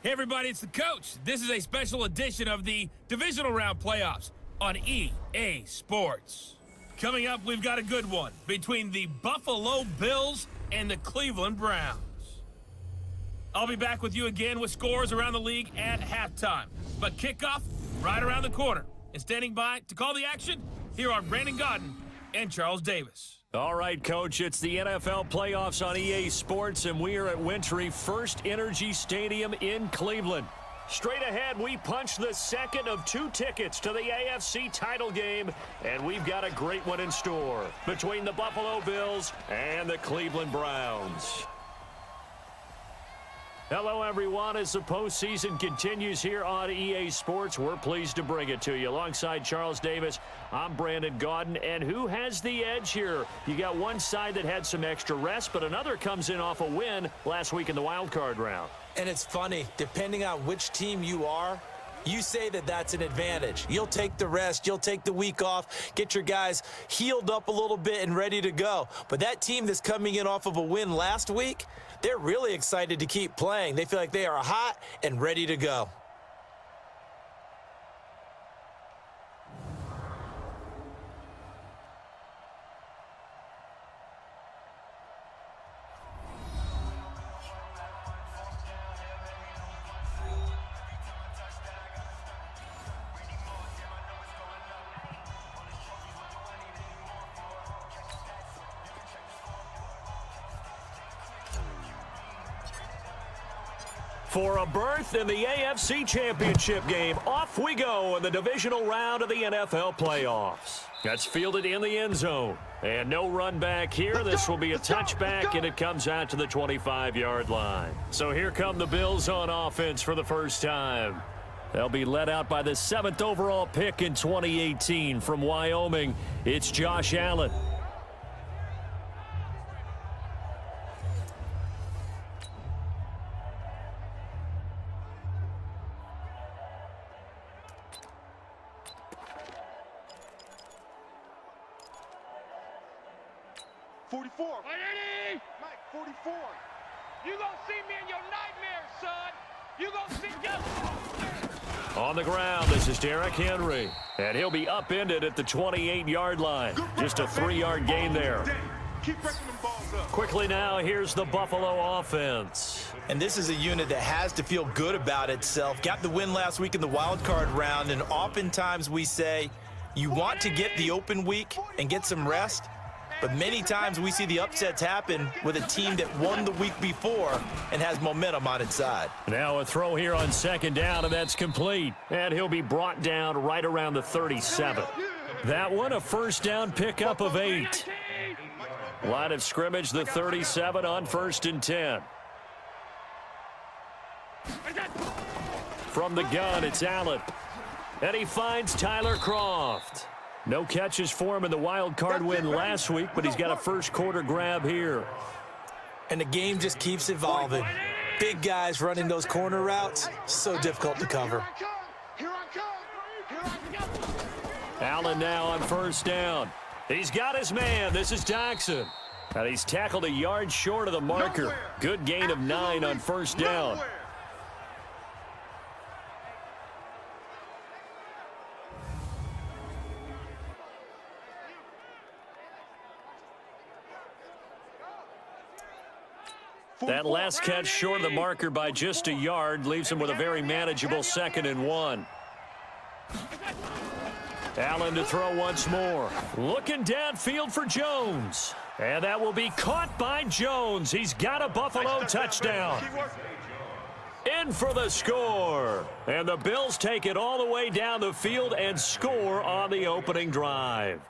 Hey everybody, it's the coach. This is a special edition of the Divisional Round Playoffs on EA Sports. Coming up, we've got a good one between the Buffalo Bills and the Cleveland Browns. I'll be back with you again with scores around the league at halftime. But kickoff right around the corner. And standing by to call the action, here are Brandon Gaudin and Charles Davis. All right, Coach, it's the NFL playoffs on EA Sports, and we are at Wintry First Energy Stadium in Cleveland. Straight ahead, we punch the second of 2 tickets to the AFC title game, and we've got a great one in store between the Buffalo Bills and the Cleveland Browns. Hello, everyone. As the postseason continues here on EA Sports, we're pleased to bring it to you. Alongside Charles Davis, I'm Brandon Gaudin. And who has the edge here? You got one side that had some extra rest, but another comes in off a win last week in the wild card round. And it's funny, depending on which team you are, you say that that's an advantage. You'll take the rest, you'll take the week off, get your guys healed up a little bit and ready to go. But that team that's coming in off of a win last week, they're really excited to keep playing. They feel like they are hot and ready to go. For a berth in the AFC Championship game, off we go in the divisional round of the NFL playoffs. That's fielded in the end zone. And no run back here. This will be a touchback, and it comes out to the 25-yard line. So here come the Bills on offense for the first time. They'll be led out by the 7th overall pick in 2018 from Wyoming. It's Josh Allen. Mike, 44. You gonna see me in your nightmares, son. You gonna see On the ground, this is Derrick Henry. And he'll be upended at the 28-yard line. Just a 3-yard gain there. Keep breaking them balls up. Quickly now, here's the Buffalo offense. And this is a unit that has to feel good about itself. Got the win last week in the wild card round, and oftentimes we say you want to get the open week and get some rest. But many times we see the upsets happen with a team that won the week before and has momentum on its side. Now a throw here on 2nd down, and that's complete. And he'll be brought down right around the 37. That one, a first down pickup of 8. Line of scrimmage, the 37 on 1st and 10. From the gun, it's Allen. And he finds Tyler Kroft. No catches for him in the wild card win last week, but he's got a first quarter grab here. And the game just keeps evolving. Big guys running those corner routes, so difficult to cover. Allen now on 1st down. He's got his man. This is Jackson. And he's tackled a yard short of the marker. Good gain of 9 on 1st down. That last catch short of the marker by just a yard leaves him with a very manageable 2nd and 1. Allen to throw once more. Looking downfield for Jones. And that will be caught by Jones. He's got a Buffalo touchdown. In for the score. And the Bills take it all the way down the field and score on the opening drive.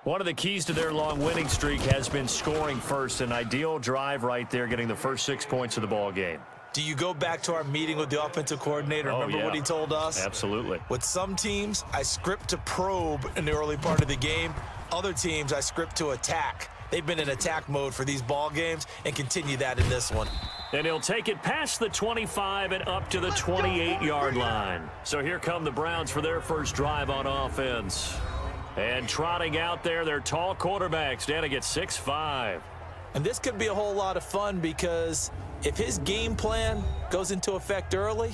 One of the keys to their long winning streak has been scoring first. An ideal drive right there, getting the first 6 points of the ball game. Do you go back to our meeting with the offensive coordinator? Remember what he told us? Absolutely. With some teams, I script to probe in the early part of the game. Other teams, I script to attack. They've been in attack mode for these ball games and continue that in this one. And he'll take it past the 25 and up to the 28-yard line. So here come the Browns for their first drive on offense. And trotting out there, their tall quarterback standing at 6'5". And this could be a whole lot of fun because if his game plan goes into effect early,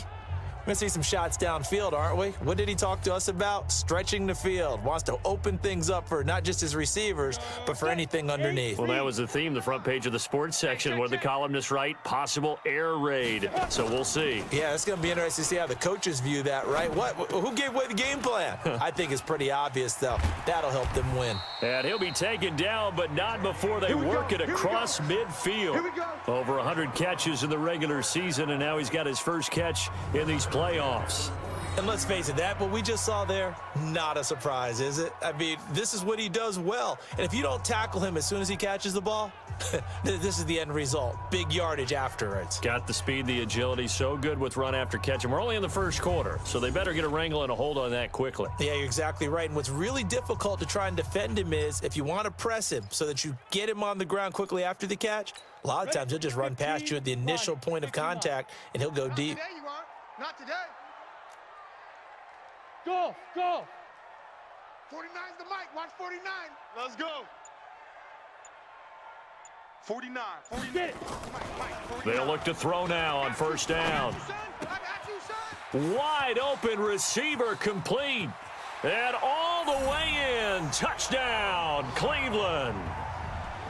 we're going to see some shots downfield, aren't we? What did he talk to us about? Stretching the field. Wants to open things up for not just his receivers, but for anything underneath. Well, that was the theme, the front page of the sports section. What did the columnists write? Possible air raid. So we'll see. Yeah, it's going to be interesting to see how the coaches view that, right? Who gave away the game plan? I think it's pretty obvious, though. That'll help them win. And he'll be taken down, but not before they work it across midfield. Over 100 catches in the regular season, and now he's got his first catch in these playoffs. And let's face it, that what we just saw there, not a surprise, is it? I mean, this is what he does well. And if you don't tackle him as soon as he catches the ball, this is the end result. Big yardage afterwards. Got the speed, the agility, so good with run after catch. And we're only in the first quarter, so they better get a wrangle and a hold on that quickly. Yeah, you're exactly right. And what's really difficult to try and defend him is if you want to press him so that you get him on the ground quickly after the catch, a lot of times he'll just run past you at the initial point of contact, and he'll go deep. There you are. Not today. Go, go. 49's the mic. Watch 49. Let's go. 49. 49. Get it. Mike, They'll look to throw now on first down. I got you, son. Wide open receiver complete. And all the way in. Touchdown, Cleveland.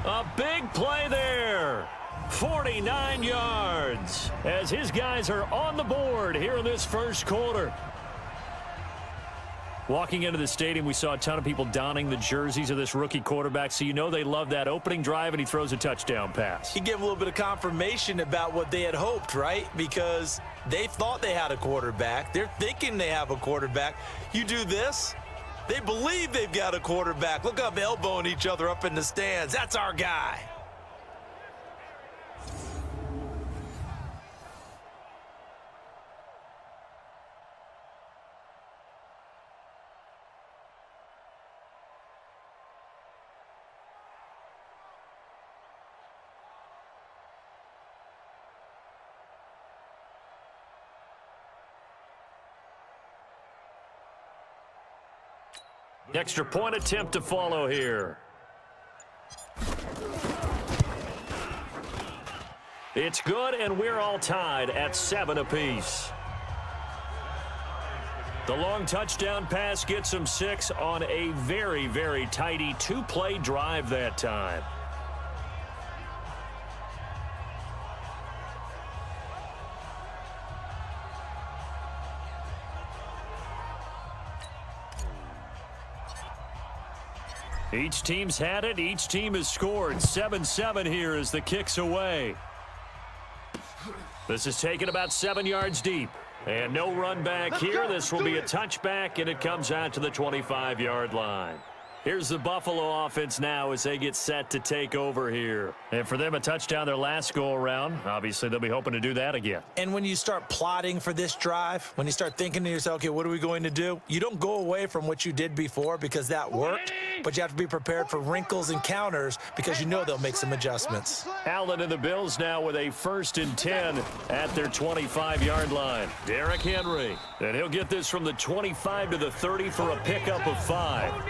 A big play there. 49 yards as his guys are on the board here in this first quarter. Walking into the stadium, we saw a ton of people donning the jerseys of this rookie quarterback, so you know they love that opening drive, and he throws a touchdown pass. He gave a little bit of confirmation about what they had hoped, right? Because they thought they had a quarterback. They're thinking they have a quarterback. You do this, they believe they've got a quarterback. Look up, elbowing each other up in the stands. That's our guy. Extra point attempt to follow here. It's good, and we're all tied at 7 apiece. The long touchdown pass gets them 6 on a very, very tidy 2-play drive that time. Each team's had it. Each team has scored. 7-7 here as the kick's away. This is taken about 7 yards deep. And no run back here. This will be a touchback, and it comes out to the 25-yard line. Here's the Buffalo offense now as they get set to take over here. And for them, a touchdown their last go-around. Obviously, they'll be hoping to do that again. And when you start plotting for this drive, when you start thinking to yourself, okay, what are we going to do? You don't go away from what you did before because that worked, but you have to be prepared for wrinkles and counters because you know they'll make some adjustments. Allen and the Bills now with a 1st and 10 at their 25-yard line. Derrick Henry. And he'll get this from the 25 to the 30 for a pickup of 5.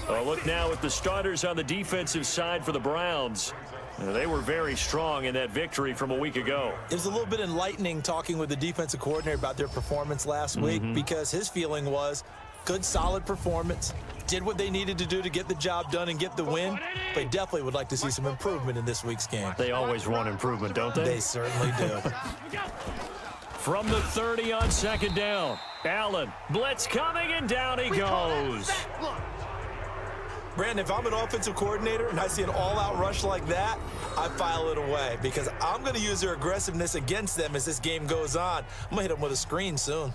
A look now at the starters on the defensive side for the Browns. They were very strong in that victory from a week ago. It was a little bit enlightening talking with the defensive coordinator about their performance last week because his feeling was good, solid performance, did what they needed to do to get the job done and get the win, but they definitely would like to see some improvement in this week's game. They always want improvement, don't they? They certainly do. From the 30 on 2nd down, Allen, blitz coming, and down he goes. Brandon, if I'm an offensive coordinator and I see an all-out rush like that, I file it away because I'm going to use their aggressiveness against them as this game goes on. I'm going to hit them with a screen soon.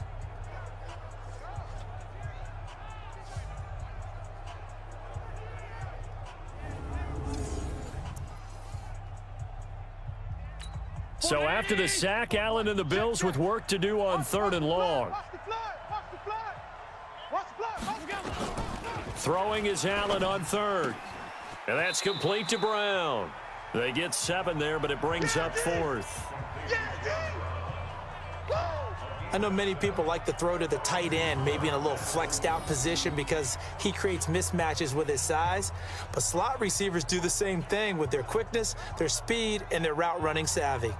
So after the sack, Allen and the Bills with work to do on 3rd and long. Throwing is Allen on 3rd. And that's complete to Brown. They get 7 there, but it brings up 4th. I know many people like to throw to the tight end, maybe in a little flexed out position because he creates mismatches with his size. But slot receivers do the same thing with their quickness, their speed, and their route running savvy.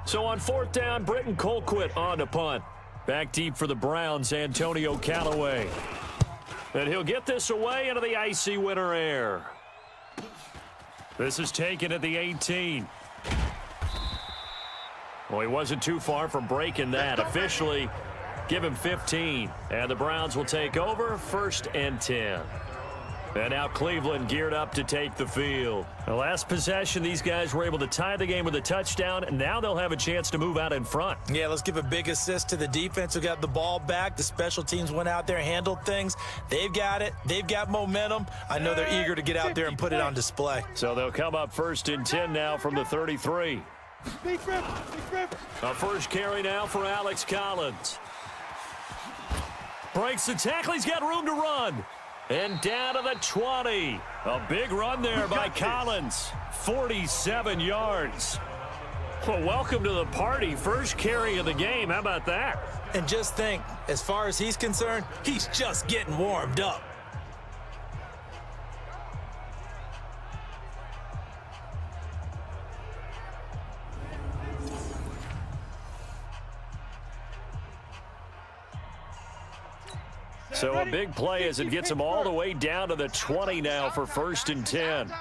So on 4th down, Britton Colquitt on to punt. Back deep for the Browns, Antonio Callaway. And he'll get this away into the icy winter air. This is taken at the 18. Well, he wasn't too far from breaking that. Officially, give him 15. And the Browns will take over 1st and 10. And now Cleveland geared up to take the field. The last possession, these guys were able to tie the game with a touchdown, and now they'll have a chance to move out in front. Yeah, let's give a big assist to the defense who got the ball back. The special teams went out there, handled things. They've got it. They've got momentum. I know they're eager to get out there and put it on display. So they'll come up 1st and 10 now from the 33. A first carry now for Alex Collins. Breaks the tackle. He's got room to run. And down to the 20. A big run there by Collins. 47 yards. Well, welcome to the party. First carry of the game. How about that? And just think, as far as he's concerned, he's just getting warmed up. So a big play as it gets him all the way down to the 20 now for 1st and 10.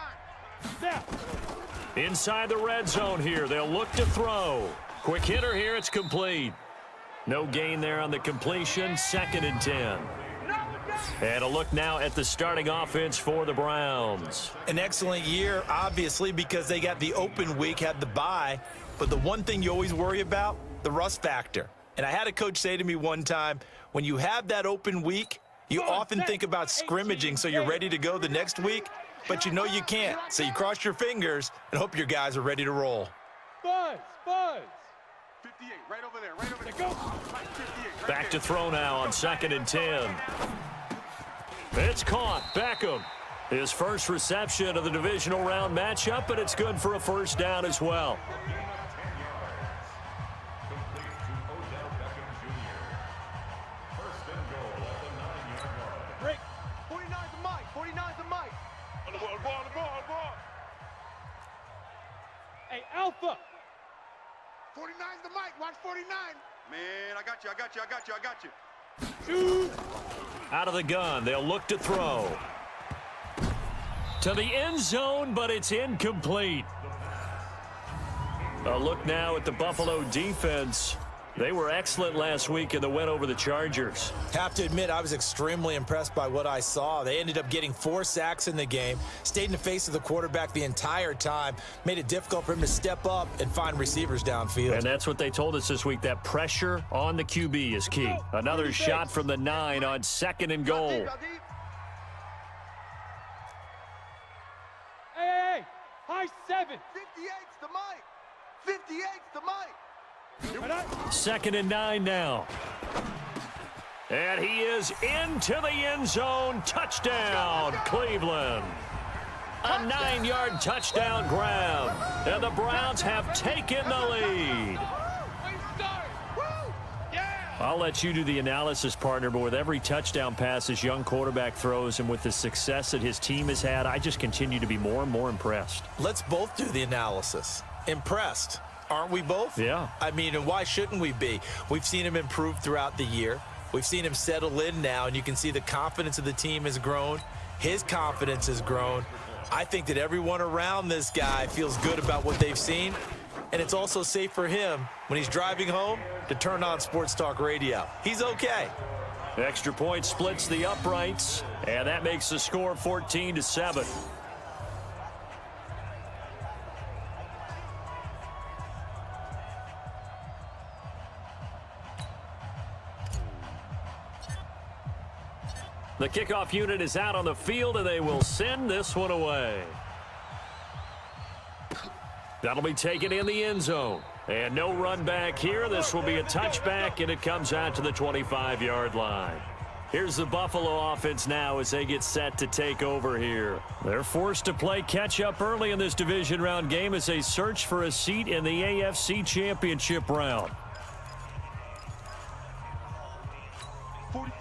Inside the red zone here. They'll look to throw. Quick hitter here. It's complete. No gain there on the completion. 2nd and 10. And a look now at the starting offense for the Browns. An excellent year, obviously, because they got the open week, had the bye. But the one thing you always worry about, the rust factor. And I had a coach say to me one time, when you have that open week, you often think about scrimmaging so you're ready to go the next week, but you know you can't. So you cross your fingers and hope your guys are ready to roll. Buzz! 58, right over there, Go! Back to throw now on 2nd and 10. It's caught. Beckham. His first reception of the divisional round matchup, but it's good for a first down as well. Break. 49's the mic. 49's the mic. On the ball. Hey, Alpha. 49's the mic. Watch 49. Man, I got you. Shoot. Out of the gun. They'll look to throw. To the end zone, but it's incomplete. A look now at the Buffalo defense. They were excellent last week in the win over the Chargers. Have to admit, I was extremely impressed by what I saw. They ended up getting 4 sacks in the game, stayed in the face of the quarterback the entire time, made it difficult for him to step up and find receivers downfield. And that's what they told us this week, that pressure on the QB is key. Another shot from the 9 on 2nd and goal. Hey, high 7. 58's the mic. 58's the mic. 2nd and 9 now. And he is into the end zone. Touchdown, Cleveland. A 9-yard touchdown grab. And the Browns have taken the lead. I'll let you do the analysis, partner, but with every touchdown pass this young quarterback throws and with the success that his team has had, I just continue to be more and more impressed. Let's both do the analysis. Impressed. Aren't we both? Yeah. I mean, and why shouldn't we be? We've seen him improve throughout the year. We've seen him settle in now, and you can see the confidence of the team has grown. His confidence has grown. I think that everyone around this guy feels good about what they've seen, and it's also safe for him when he's driving home to turn on Sports Talk Radio. He's okay. Extra point splits the uprights, and that makes the score 14-7. The kickoff unit is out on the field, and they will send this one away. That'll be taken in the end zone. And no run back here. This will be a touchback, and it comes out to the 25-yard line. Here's the Buffalo offense now as they get set to take over here. They're forced to play catch-up early in this division round game as they search for a seat in the AFC Championship round.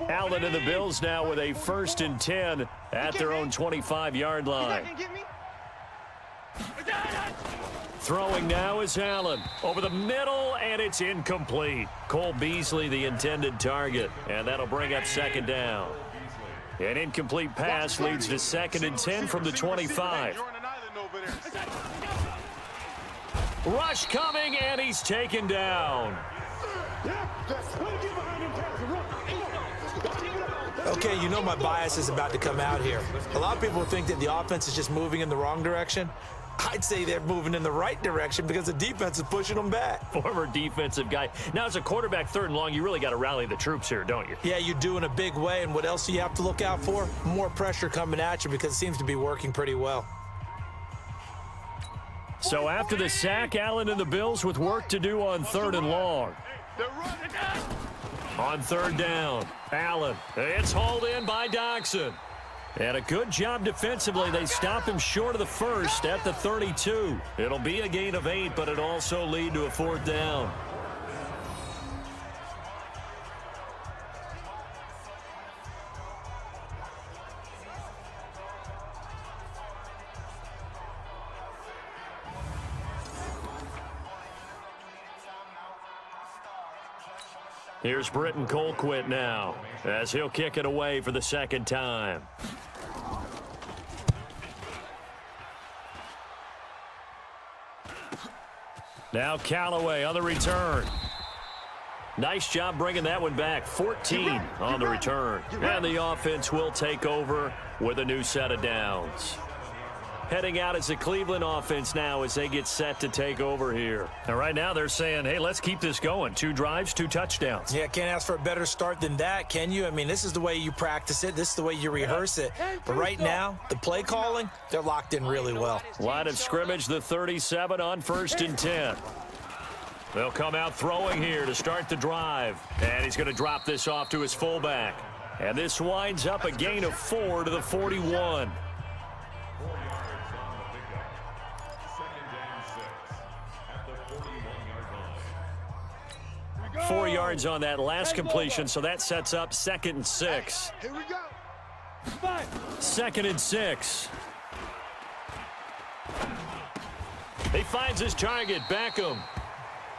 Allen and the Bills now with a 1st and 10 at their own 25-yard line. Throwing now is Allen. Over the middle, and it's incomplete. Cole Beasley, the intended target, and that'll bring up 2nd down. An incomplete pass leads to 2nd and 10 from the 25. Rush coming, and he's taken down. Okay, you know my bias is about to come out here. A lot of people think that the offense is just moving in the wrong direction. I'd say they're moving in the right direction because the defense is pushing them back. Former defensive guy. Now, as a quarterback 3rd and long, you really got to rally the troops here, don't you? Yeah, you do in a big way, and what else do you have to look out for? More pressure coming at you because it seems to be working pretty well. So after the sack, Allen and the Bills with work to do on 3rd and long. On 3rd down, Allen. It's hauled in by Doxson. And a good job defensively. They stop him short of the 1st at the 32. It'll be a gain of 8, but it'll also lead to a 4th down. Here's Britton Colquitt now as he'll kick it away for the 2nd time. Now Callaway on the return. Nice job bringing that one back. 14 on the return. And the offense will take over with a new set of downs. Heading out as the Cleveland offense now as they get set to take over here. And right now they're saying, hey, let's keep this going. 2 drives, 2 touchdowns. Yeah, can't ask for a better start than that, can you? I mean, this is the way you practice it. This is the way you rehearse it. But right now, the play calling, they're locked in really well. Line of scrimmage, the 37 on 1st and 10. They'll come out throwing here to start the drive. And he's going to drop this off to his fullback. And this winds up a gain of 4 to the 41. 4 yards on that last completion, so that sets up 2nd and 6. Here we go. 2nd and 6. He finds his target, Beckham.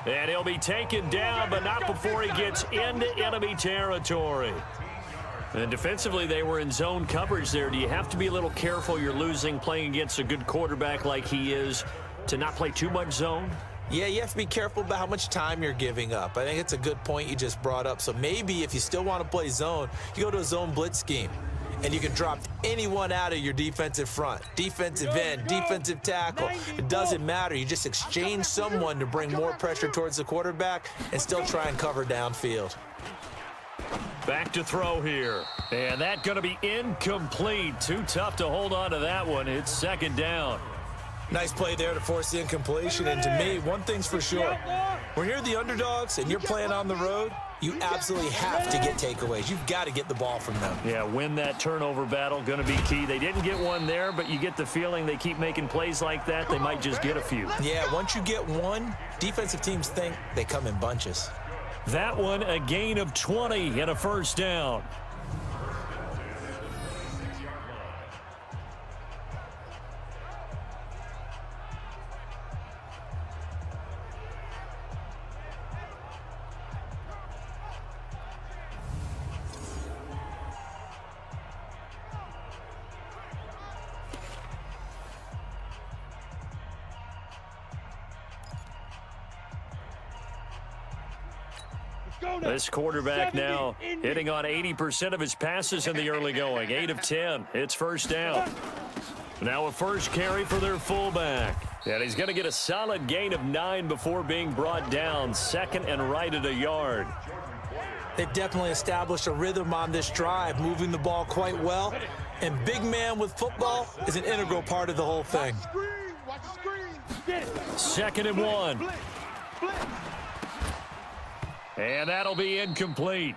And he'll be taken down, but not before he gets into enemy territory. And defensively, they were in zone coverage there. Do you have to be a little careful? You're losing playing against a good quarterback like he is to not play too much zone? Yeah, you have to be careful about how much time you're giving up. I think it's a good point you just brought up. So maybe if you still want to play zone, you go to a zone blitz scheme. And you can drop anyone out of your defensive front. Defensive end, defensive tackle. It doesn't matter. You just exchange someone to bring more pressure towards the quarterback and still try and cover downfield. Back to throw here. And that's going to be incomplete. Too tough to hold on to that one. It's 2nd down. Nice play there to force the incompletion. And to me, one thing's for sure. When you're the underdogs and you're playing on the road, you absolutely have to get takeaways. You've got to get the ball from them. Yeah, win that turnover battle, going to be key. They didn't get one there, but you get the feeling they keep making plays like that, they might just get a few. Yeah, once you get one, defensive teams think they come in bunches. That one, a gain of 20 and a 1st down. This quarterback now hitting on 80% of his passes in the early going. 8 of 10. It's 1st down. Now a first carry for their fullback. And he's going to get a solid gain of 9 before being brought down. 2nd and right at a yard. They've definitely established a rhythm on this drive, moving the ball quite well. And big man with football is an integral part of the whole thing. Watch the screen. 2nd and 1. And that'll be incomplete.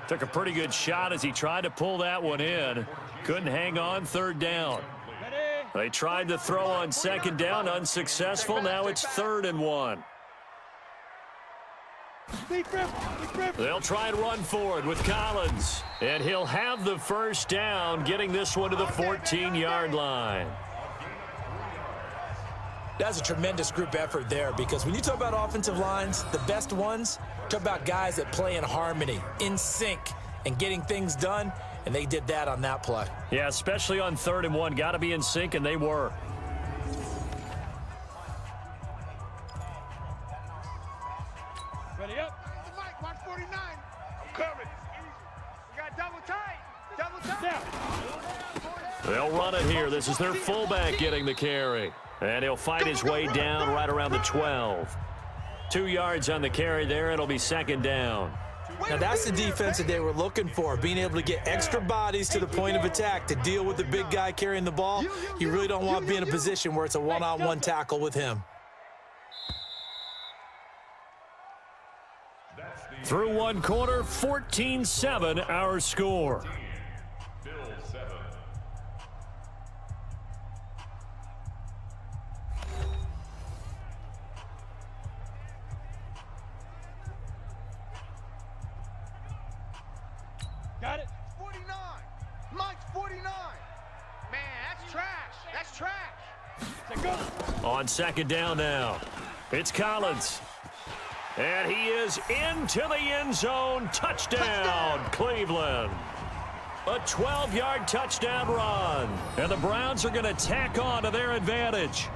Took a pretty good shot as he tried to pull that one in. Couldn't hang on third down. They tried to throw on second down, unsuccessful. Now it's 3rd and 1. They'll try and run forward with Collins. And he'll have the first down, getting this one to the 14-yard line. That's a tremendous group effort there, because when you talk about offensive lines, the best ones, talk about guys that play in harmony, in sync, and getting things done, and they did that on that play. Yeah, especially on 3rd and 1. Got to be in sync, and they were. Ready up. Mike, watch 49. I'm coming. We got double tight. Double tight. Down. They'll run it here. This is their fullback getting the carry. And he'll fight his way down right around the 12. 2 yards on the carry there. It'll be 2nd down. Now, that's the defense that they were looking for, being able to get extra bodies to the point of attack to deal with the big guy carrying the ball. You really don't want to be in a position where it's a one-on-one tackle with him. Through one quarter, 14-7 our score. Got it. 49. Mike's 49. Man, that's trash. That's trash. Say go. On 2nd down now. It's Collins. And he is into the end zone. Touchdown, Cleveland. A 12-yard touchdown run. And the Browns are going to tack on to their advantage.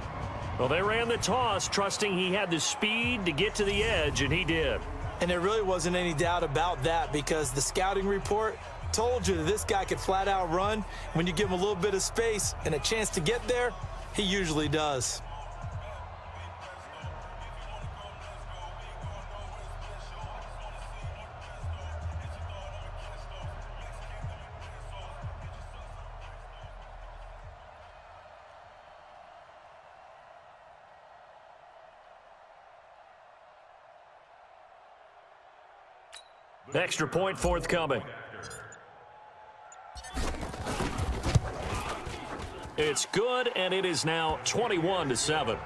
Well, they ran the toss, trusting he had the speed to get to the edge, and he did. And there really wasn't any doubt about that, because the scouting report told you that this guy could flat out run. When you give him a little bit of space and a chance to get there, he usually does. Extra point forthcoming. It's good, and it is now 21-7.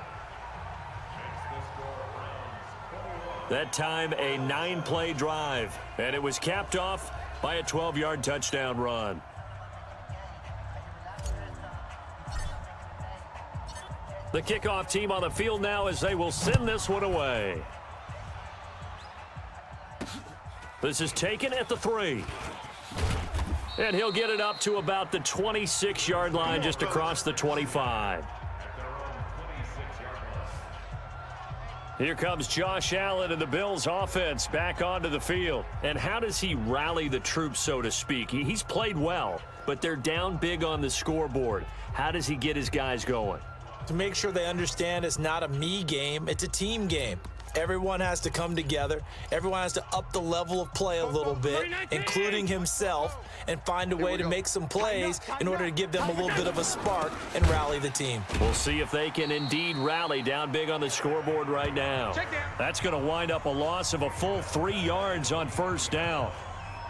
That time a 9-play drive, and it was capped off by a 12-yard touchdown run. The kickoff team on the field now as they will send this one away. This is taken at the 3. And he'll get it up to about the 26-yard line, just across the 25. Here comes Josh Allen and the Bills offense back onto the field. And how does he rally the troops, so to speak? He's played well, but they're down big on the scoreboard. How does he get his guys going? To make sure they understand it's not a me game, it's a team game. Everyone has to come together. Everyone has to up the level of play a little bit, including himself, and find a way to make some plays in order to give them a little bit of a spark and rally the team. We'll see if they can indeed rally down big on the scoreboard right now. That's going to wind up a loss of a full 3 yards on 1st down.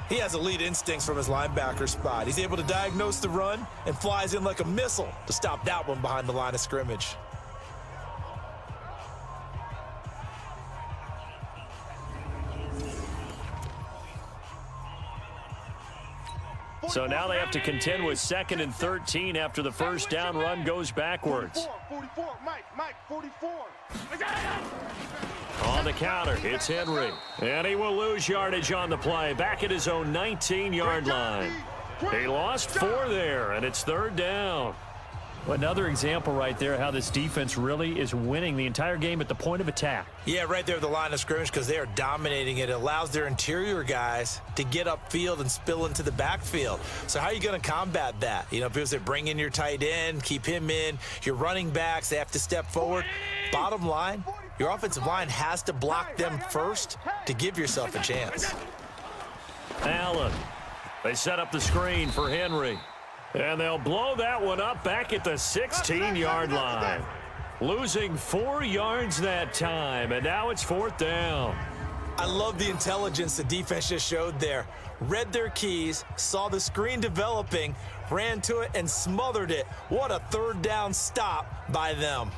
He has elite instincts from his linebacker spot. He's able to diagnose the run and flies in like a missile to stop that one behind the line of scrimmage. So now they have to contend with 2nd and 13 after the 1st down run goes backwards. 44, Mike, 44. On the counter, it's Henry. And he will lose yardage on the play, back at his own 19-yard line. He lost 4 there, and it's 3rd down. Another example right there how this defense really is winning the entire game at the point of attack. Yeah, right there at the line of scrimmage, because they are dominating it. It allows their interior guys to get upfield and spill into the backfield. So how are you going to combat that? You know, people say bring in your tight end, keep him in. Your running backs, they have to step forward. Bottom line, your offensive line has to block them first to give yourself a chance. Allen. They set up the screen for Henry. And they'll blow that one up back at the 16-yard line. Losing 4 yards that time, and now it's 4th down. I love the intelligence the defense just showed there. Read their keys, saw the screen developing, ran to it, and smothered it. What a third down stop by them.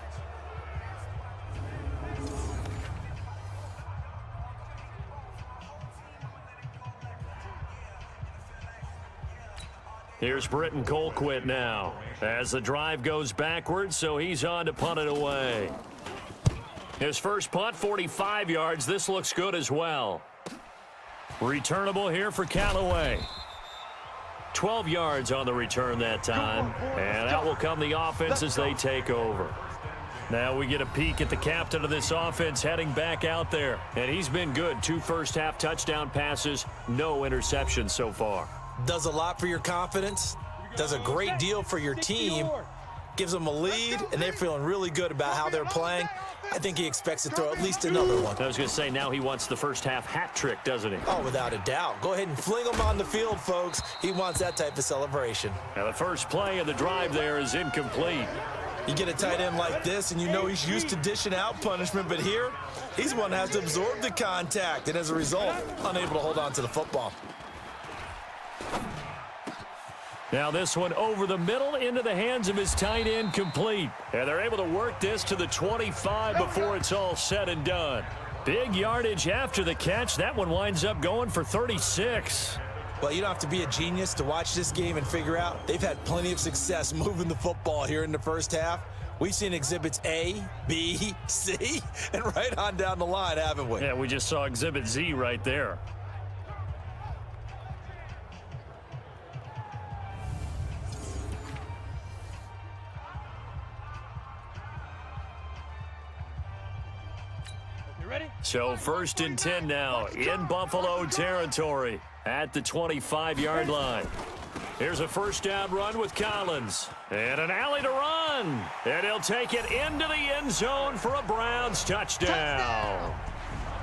Here's Britton Colquitt now as the drive goes backwards, so he's on to punt it away. His first punt, 45 yards. This looks good as well. Returnable here for Callaway. 12 yards on the return that time, and that will come the offense as they take over. Now we get a peek at the captain of this offense heading back out there, and he's been good. 2 first-half touchdown passes, no interceptions so far. Does a lot for your confidence, does a great deal for your team, gives them a lead, and they're feeling really good about how they're playing. I think he expects to throw at least another one. I was going to say, now he wants the first-half hat trick, doesn't he? Oh, without a doubt. Go ahead and fling him on the field, folks. He wants that type of celebration. Now the first play of the drive there is incomplete. You get a tight end like this, and you know he's used to dishing out punishment, but here, he's the one that has to absorb the contact, and as a result, unable to hold on to the football. Now this one over the middle into the hands of his tight end, complete. And they're able to work this to the 25 before it's all said and done. Big yardage after the catch. That one winds up going for 36. Well, you don't have to be a genius to watch this game and figure out they've had plenty of success moving the football here in the first half. We've seen exhibits A, B, C, and right on down the line, haven't we? Yeah, we just saw exhibit Z right there. So 1st and 10 now in Buffalo territory at the 25-yard line. Here's a first down run with Collins. And an alley to run. And he'll take it into the end zone for a Browns touchdown.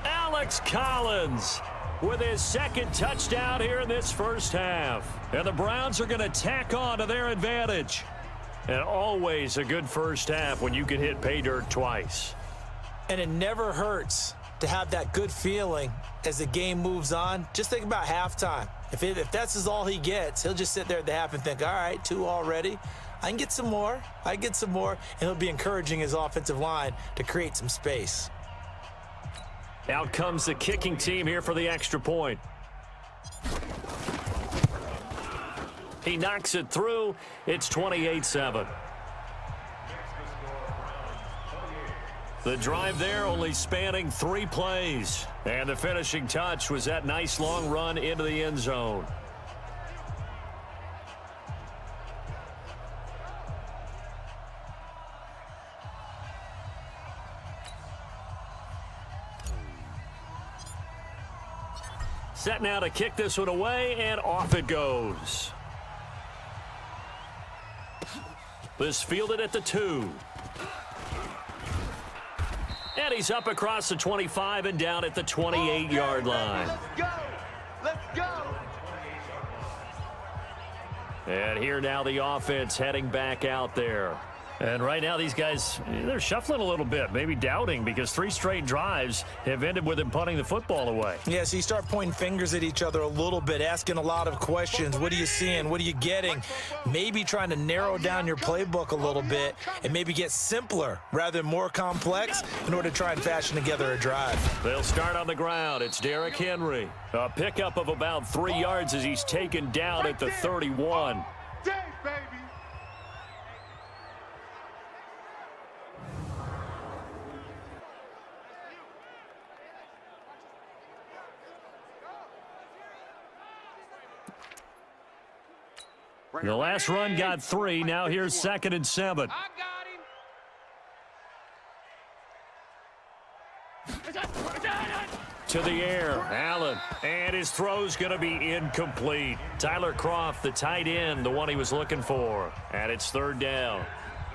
Alex Collins with his 2nd touchdown here in this first half. And the Browns are going to tack on to their advantage. And always a good first half when you can hit pay dirt twice. And it never hurts to have that good feeling as the game moves on. Just think about halftime. If that's all he gets, he'll just sit there at the half and think, all right, 2 already. I can get some more. I get some more. And he'll be encouraging his offensive line to create some space. Out comes the kicking team here for the extra point. He knocks it through. It's 28-7. The drive there only spanning 3 plays. And the finishing touch was that nice long run into the end zone. Set now to kick this one away, and off it goes. This fielded at the 2. And he's up across the 25 and down at the 28-yard line. Let's go! Let's go! And here now the offense heading back out there. And right now these guys, they're shuffling a little bit, maybe doubting, because 3 straight drives have ended with him punting the football away. Yeah, so you start pointing fingers at each other a little bit, asking a lot of questions. What are you seeing? What are you getting? Maybe trying to narrow down your playbook a little bit and maybe get simpler rather than more complex in order to try and fashion together a drive. They'll start on the ground. It's Derrick Henry. A pickup of about 3 yards as he's taken down at the 31. Day, baby. The last run got 3. Now here's 2nd and 7. I got him. To the air, Allen. And his throw's going to be incomplete. Tyler Kroft, the tight end, the one he was looking for. And it's 3rd down.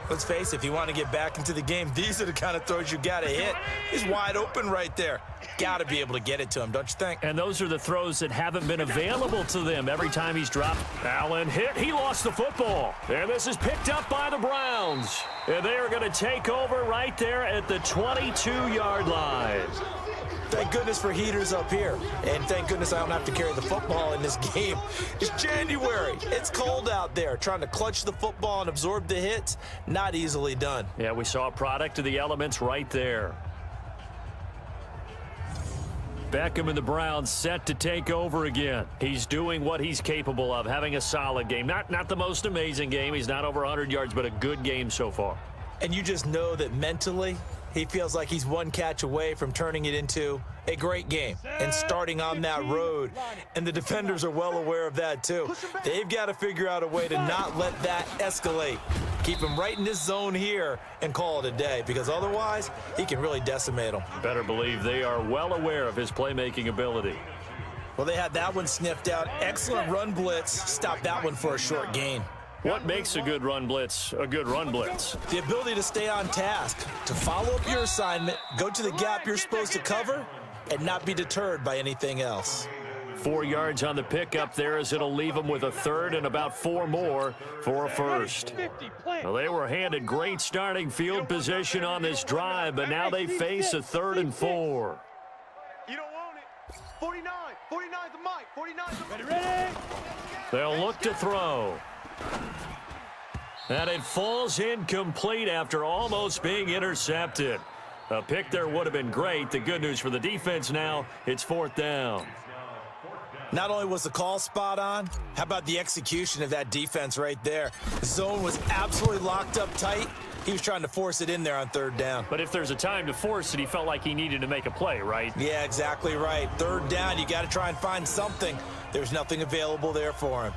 Let's face it, if you want to get back into the game, these are the kind of throws you got to hit. He's wide open right there. Got to be able to get it to him, don't you think? And those are the throws that haven't been available to them every time he's dropped. Allen hit. He lost the football. And this is picked up by the Browns. And they are going to take over right there at the 22-yard line. Thank goodness for heaters up here. And thank goodness I don't have to carry the football in this game. It's January. It's cold out there. Trying to clutch the football and absorb the hits, not easily done. Yeah, we saw a product of the elements right there. Beckham and the Browns set to take over again. He's doing what he's capable of, having a solid game. Not the most amazing game. He's not over 100 yards, but a good game so far. And you just know that mentally, he feels like he's one catch away from turning it into a great game and starting on that road. And the defenders are well aware of that too. They've got to figure out a way to not let that escalate. Keep him right in this zone here and call it a day, because otherwise he can really decimate them. Better believe they are well aware of his playmaking ability. Well, they had that one sniffed out. Excellent run blitz. Stopped that one for a short gain. What makes a good run blitz a good run blitz? The ability to stay on task, to follow up your assignment, go to the gap you're supposed to cover, and not be deterred by anything else. 4 yards on the pickup there, as it'll leave them with a third and about 4 more for a first. Well, they were handed great starting field position on this drive, but now they face a 3rd and 4. You don't want it. 49. 49's the mic. 49's the mic. Ready? They'll look to throw. And it falls incomplete after almost being intercepted. A pick there would have been great. The good news for the defense now, it's 4th down. Not only was the call spot on, how about the execution of that defense right there? The zone was absolutely locked up tight. He was trying to force it in there on 3rd down. But if there's a time to force it, he felt like he needed to make a play, right? Yeah, exactly right. 3rd down, you got to try and find something. There's nothing available there for him.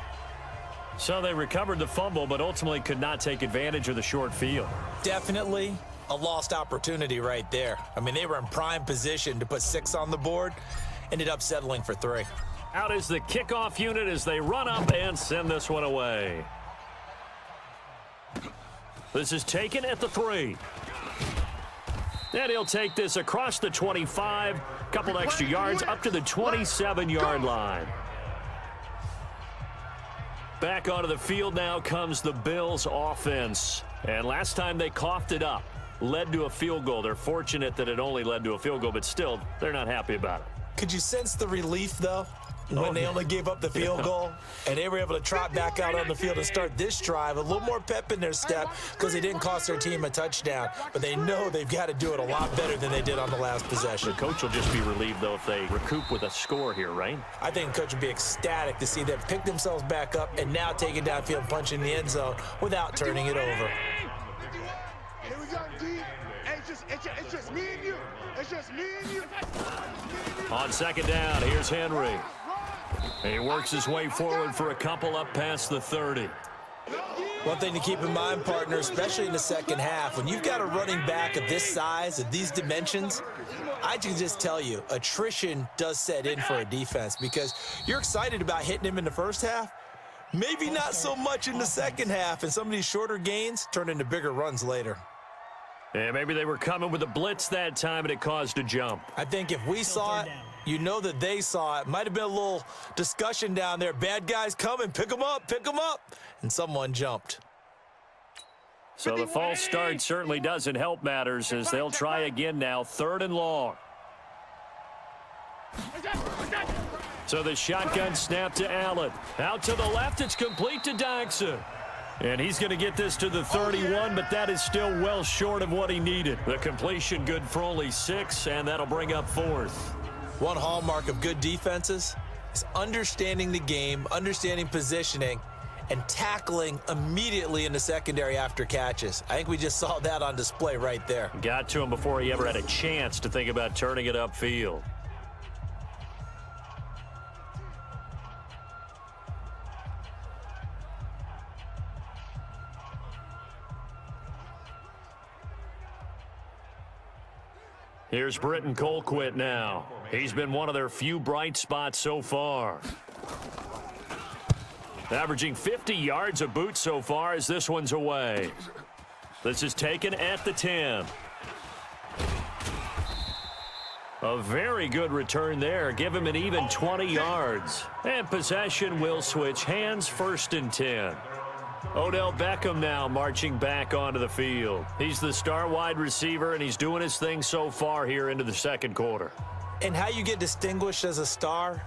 So they recovered the fumble, but ultimately could not take advantage of the short field. Definitely a lost opportunity right there. I mean, they were in prime position to put 6 on the board. Ended up settling for 3. Out is the kickoff unit as they run up and send this one away. This is taken at the 3. And he'll take this across the 25, couple extra yards up to the 27-yard line. Back onto the field now comes the Bills offense. And last time they coughed it up, led to a field goal. They're fortunate that it only led to a field goal, but still, they're not happy about it. Could you sense the relief, though, when they only gave up the field goal and they were able to trot back out on the field and start this drive? A little more pep in their step because they didn't cost their team a touchdown, but they know they've got to do it a lot better than they did on the last possession. The coach will just be relieved, though, if they recoup with a score here, right? I think the coach would be ecstatic to see them pick themselves back up and now take it downfield and punch in the end zone without turning it over. Here we go, D. Hey, it's just me and you. It's just me and you. On 2nd down, here's Henry. He works his way forward for a couple up past the 30. One thing to keep in mind, partner, especially in the second half, when you've got a running back of this size, of these dimensions, I can just tell you, attrition does set in for a defense because you're excited about hitting him in the first half, maybe not so much in the second half, and some of these shorter gains turn into bigger runs later. Yeah, maybe they were coming with a blitz that time and it caused a jump. I think if we saw it, you know that they saw it. Might have been a little discussion down there. Bad guys coming, pick them up, and someone jumped. So the false start certainly doesn't help matters as they'll try again now, 3rd and long. So the shotgun snap to Allen. Out to the left, it's complete to Daxon. And he's going to get this to the 31, but that is still well short of what he needed. The completion good for only 6, and that'll bring up 4th. One hallmark of good defenses is understanding the game, understanding positioning, and tackling immediately in the secondary after catches. I think we just saw that on display right there. Got to him before he ever had a chance to think about turning it upfield. Here's Britton Colquitt now. He's been one of their few bright spots so far. Averaging 50 yards a boot so far as this one's away. This is taken at the 10. A very good return there. Give him an even 20 yards. And possession will switch hands, 1st and 10. Odell Beckham now marching back onto the field. He's the star wide receiver, and he's doing his thing so far here into the 2nd quarter. And how you get distinguished as a star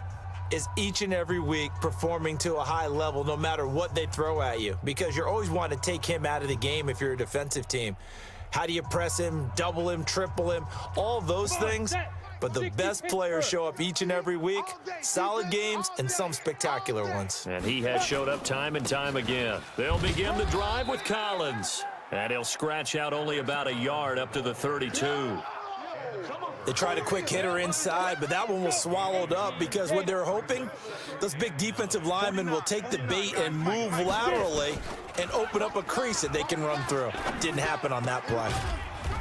is each and every week performing to a high level no matter what they throw at you, because you're always wanting to take him out of the game if you're a defensive team. How do you press him, double him, triple him, all those things? But the best players show up each and every week, solid games and some spectacular ones. And he has showed up time and time again. They'll begin the drive with Collins. And he'll scratch out only about a yard up to the 32. They tried a quick hitter inside, but that one was swallowed up because what they're hoping, those big defensive linemen will take the bait and move laterally and open up a crease that they can run through. Didn't happen on that play.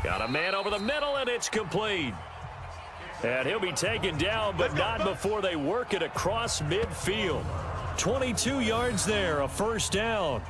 Got a man over the middle, and it's complete. And he'll be taken down, but not before they work it across midfield. 22 yards there, a first down.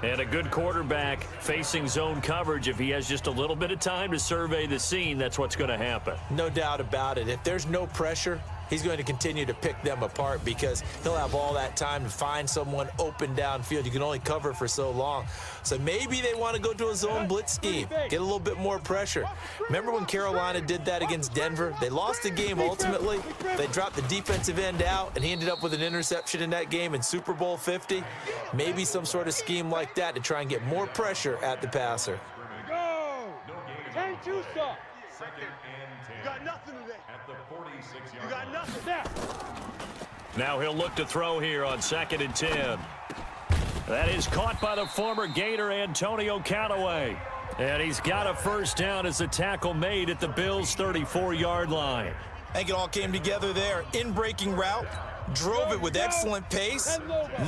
And a good quarterback facing zone coverage. If he has just a little bit of time to survey the scene, that's what's going to happen. No doubt about it. If there's no pressure, he's going to continue to pick them apart because he'll have all that time to find someone open downfield. You can only cover for so long. So maybe they want to go to a zone blitz scheme, get a little bit more pressure. Remember when Carolina did that against Denver? They lost the game ultimately. They dropped the defensive end out, and he ended up with an interception in that game in Super Bowl 50. Maybe some sort of scheme like that to try and get more pressure at the passer. Go! 10-2, son. You got nothing today. At the 46-yard You got nothing there. Now he'll look to throw here on 2nd and 10. That is caught by the former Gator Antonio Callaway. And he's got a first down as the tackle made at the Bills' 34-yard line. I think it all came together there. In-breaking route, drove it with excellent pace.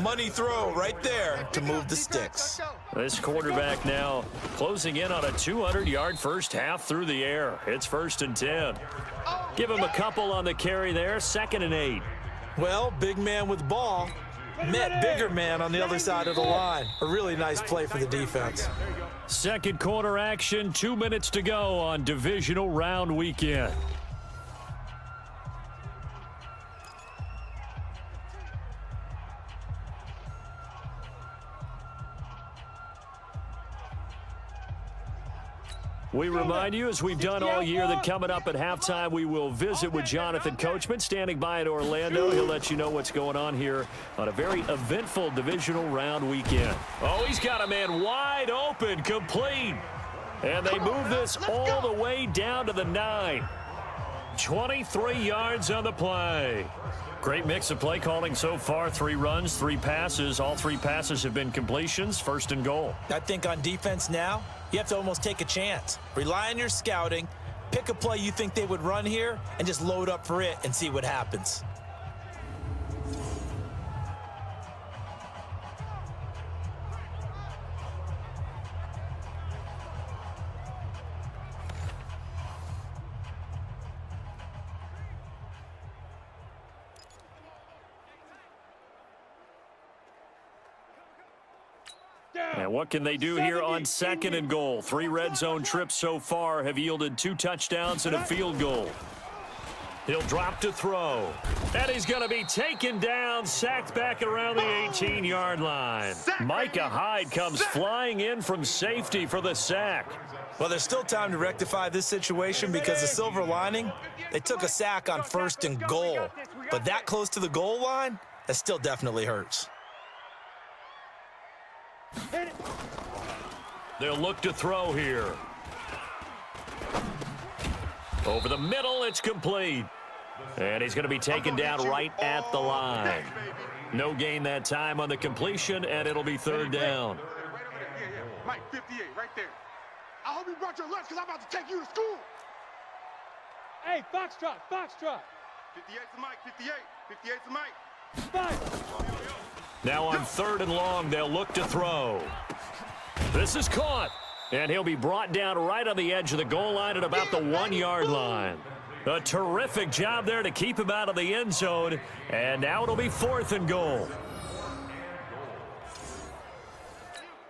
Money throw right there to move the sticks. This quarterback now closing in on a 200-yard first half through the air. It's 1st and 10. Give him a couple on the carry there, 2nd and 8. Well, big man with ball met bigger man on the other side of the line. A really nice play for the defense. Second quarter action, 2 minutes to go on divisional round weekend. We remind you, as we've done all year, that coming up at halftime, we will visit with Jonathan Coachman, standing by in Orlando. He'll let you know what's going on here on a very eventful divisional round weekend. Oh, he's got a man wide open, complete. And they move this all the way down to the 9. 23 yards on the play. Great mix of play calling so far. 3 runs, 3 passes. All 3 passes have been completions. 1st and goal. I think on defense now, you have to almost take a chance. Rely on your scouting, pick a play you think they would run here, and just load up for it and see what happens. And what can they do here on 2nd and goal? 3 red zone trips so far have yielded 2 touchdowns and a field goal. He'll drop to throw. And he's going to be taken down, sacked back around the 18-yard line. Micah Hyde comes flying in from safety for the sack. Well, there's still time to rectify this situation because the silver lining, they took a sack on 1st and goal. But that close to the goal line, that still definitely hurts. They'll look to throw here. Over the middle, it's complete. And he's going to be taken down right at the line. No gain that time on the completion, and it'll be 3rd down. Mike, 58, right there. I hope you brought your lunch because I'm about to take you to school. Hey, Foxtrot, Foxtrot. 58's the Mike, 58. 58's the Mike. 5. Now on 3rd and long, they'll look to throw. This is caught, and he'll be brought down right on the edge of the goal line at about the 1-yard line. A terrific job there to keep him out of the end zone, and now it'll be 4th and goal.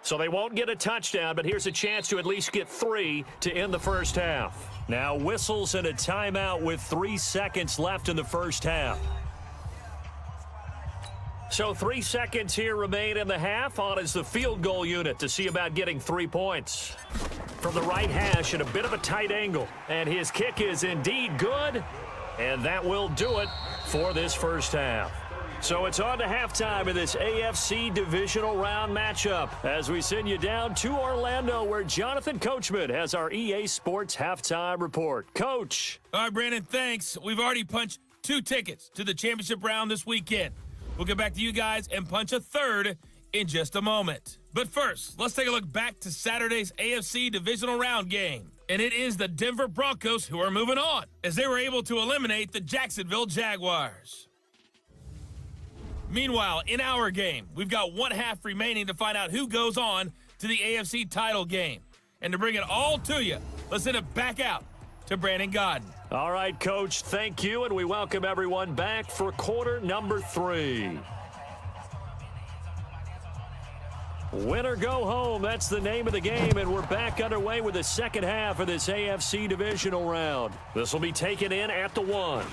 So they won't get a touchdown, but here's a chance to at least get 3 to end the first half. Now whistles and a timeout with 3 seconds left in the first half. So 3 seconds here remain in the half. On is the field goal unit to see about getting 3 points. From the right hash at a bit of a tight angle. And his kick is indeed good. And that will do it for this first half. So it's on to halftime in this AFC divisional round matchup as we send you down to Orlando where Jonathan Coachman has our EA Sports halftime report. Coach. All right, Brandon, thanks. We've already punched 2 tickets to the championship round this weekend. We'll get back to you guys and punch a third in just a moment. But first, let's take a look back to Saturday's AFC divisional round game. And it is the Denver Broncos who are moving on as they were able to eliminate the Jacksonville Jaguars. Meanwhile, in our game, we've got 1 half remaining to find out who goes on to the AFC title game. And to bring it all to you, let's send it back out to Brandon Gaudin. All right, Coach, thank you, and we welcome everyone back for quarter number 3. Win or go home, that's the name of the game, and we're back underway with the second half of this AFC divisional round. This will be taken in at the 1.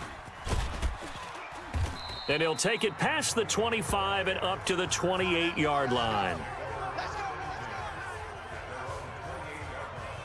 And he'll take it past the 25 and up to the 28-yard line.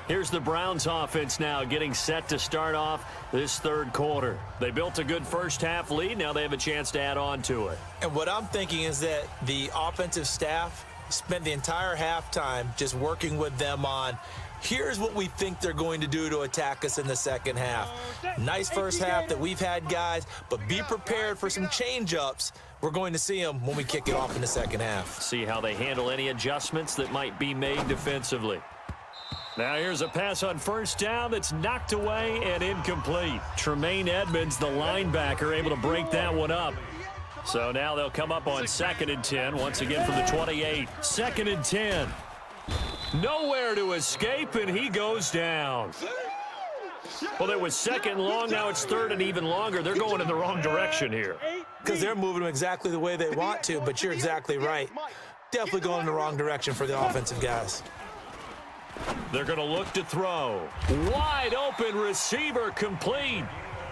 Here's the Browns offense now getting set to start off this third quarter. They built a good first half lead. Now they have a chance to add on to it. And what I'm thinking is that the offensive staff spent the entire halftime just working with them on here's what we think they're going to do to attack us in the second half. Nice first half that we've had, guys, but be prepared for some change-ups. We're going to see them when we kick it off in the second half. See how they handle any adjustments that might be made defensively. Now here's a pass on first down that's knocked away and incomplete. Tremaine Edmonds, the linebacker, able to break that one up. So now they'll come up on 2nd and 10, once again from the 28. 2nd and 10. Nowhere to escape, and he goes down. Well, it was 2nd long, now it's 3rd and even longer. They're going in the wrong direction here. Because they're moving them exactly the way they want to, but you're exactly right. Definitely going in the wrong direction for the offensive guys. They're going to look to throw. Wide open receiver complete.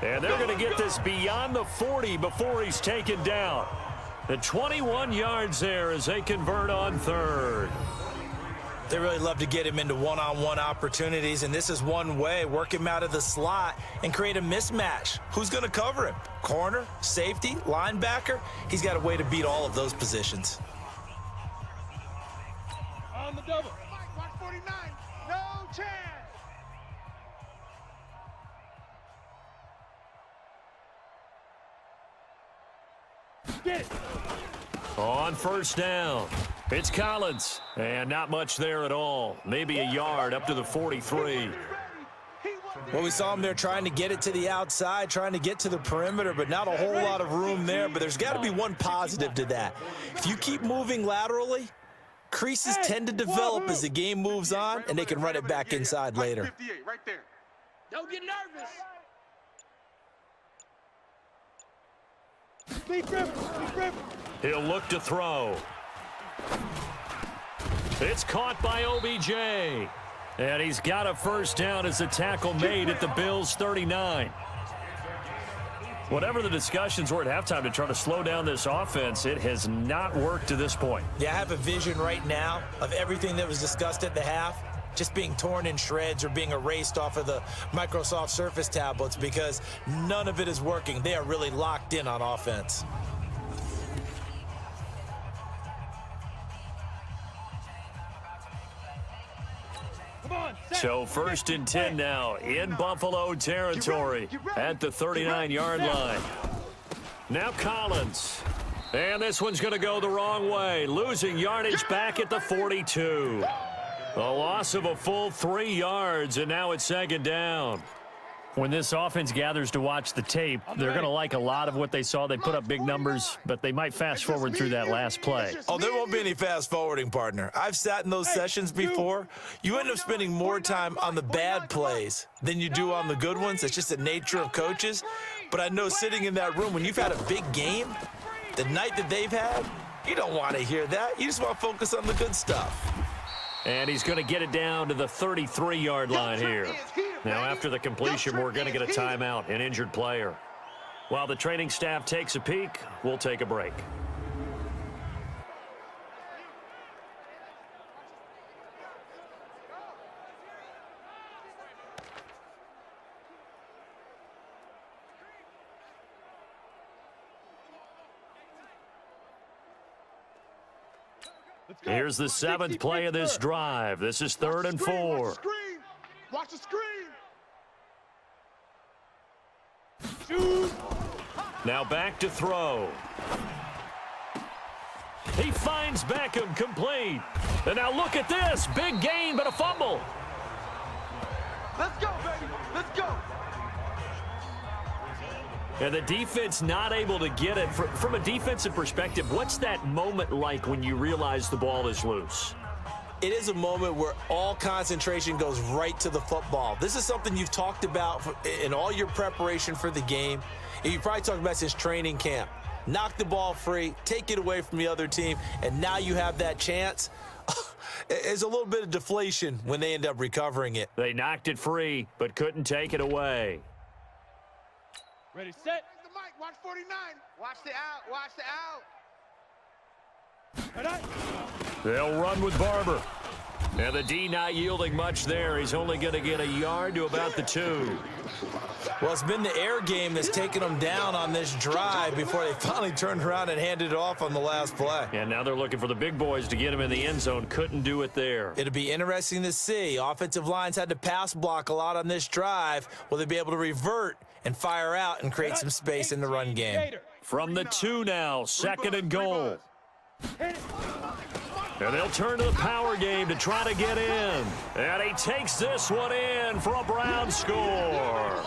And they're going to get this beyond the 40 before he's taken down. The 21 yards there as they convert on 3rd. They really love to get him into one-on-one opportunities, and this is one way, work him out of the slot and create a mismatch. Who's going to cover him? Corner, safety, linebacker? He's got a way to beat all of those positions. On the double. 149. No chance. Get it. On first down, it's Collins. And not much there at all. Maybe a yard up to the 43. Well, we saw him there trying to get it to the outside, trying to get to the perimeter, but not a whole lot of room there. But there's got to be one positive to that. If you keep moving laterally, creases tend to develop as the game moves on, and they can run it back inside later. 58, right there. Don't get nervous. Be driven. He'll look to throw. It's caught by OBJ. And he's got a first down as the tackle made at the Bills' 39. Whatever the discussions were at halftime to try to slow down this offense, it has not worked to this point. Yeah, I have a vision right now of everything that was discussed at the half just being torn in shreds or being erased off of the Microsoft Surface tablets because none of it is working. They are really locked in on offense. So 1st and 10 now in Buffalo territory at the 39-yard line. Now Collins. And this one's going to go the wrong way, losing yardage back at the 42. A loss of a full 3 yards, and now it's 2nd down. When this offense gathers to watch the tape, they're going to like a lot of what they saw. They put up big numbers, but they might fast forward through that last play. Oh, there won't be any fast forwarding, partner. I've sat in those sessions before. You end up spending more time on the bad plays than you do on the good ones. It's just the nature of coaches. But I know sitting in that room, when you've had a big game, the night that they've had, you don't want to hear that. You just want to focus on the good stuff. And he's going to get it down to the 33-yard line here. Now, after the completion, we're going to get a timeout, an injured player. While the training staff takes a peek, we'll take a break. Here's the 7th play of this drive. This is 3rd and 4. Watch the screen. Watch the screen. Shoot. Now back to throw. He finds Beckham, complete. And now look at this. Big gain, but a fumble. Let's go, baby. Let's go. And the defense not able to get it. From a defensive perspective, what's that moment like when you realize the ball is loose? It is a moment where all concentration goes right to the football. This is something you've talked about in all your preparation for the game. And you probably talked about since training camp. Knock the ball free, take it away from the other team, and now you have that chance. There's a little bit of deflation when they end up recovering it. They knocked it free, but couldn't take it away. Ready, set. The mic. Watch 49. Watch the out. Watch the out. They'll run with Barber. And the D not yielding much there. He's only going to get a yard to about the 2. Well, it's been the air game that's taken them down on this drive before they finally turned around and handed it off on the last play. And now they're looking for the big boys to get him in the end zone. Couldn't do it there. It'll be interesting to see. Offensive lines had to pass block a lot on this drive. Will they be able to revert and fire out and create some space in the run game? From the 2 now, 2nd and goal. And they'll turn to the power game to try to get in. And he takes this one in for a Brown score.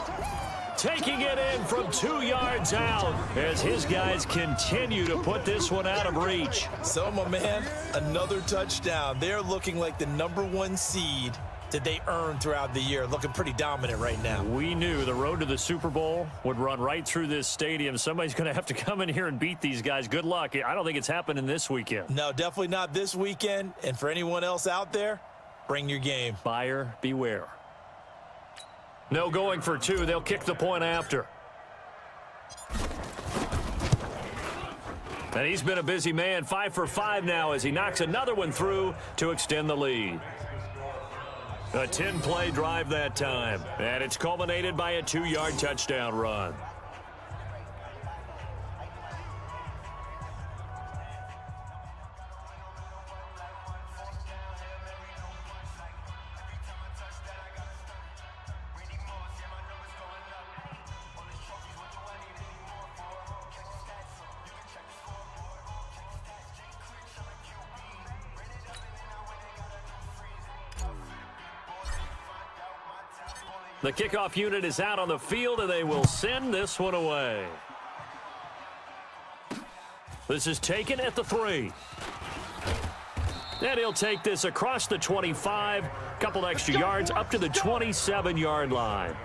Taking it in from 2 yards out as his guys continue to put this one out of reach. So, my man, another touchdown. They're looking like the #1 seed that they earned throughout the year. Looking pretty dominant right now. We knew the road to the Super Bowl would run right through this stadium. Somebody's going to have to come in here and beat these guys. Good luck. I don't think it's happening this weekend. No, definitely not this weekend. And for anyone else out there, bring your game. Buyer beware. No going for 2. They'll kick the point after. And he's been a busy man. 5 for 5 now as he knocks another one through to extend the lead. A 10-play drive that time, and it's culminated by a 2-yard touchdown run. The kickoff unit is out on the field, and they will send this one away. This is taken at the 3. And he'll take this across the 25, couple extra yards up to the 27-yard line.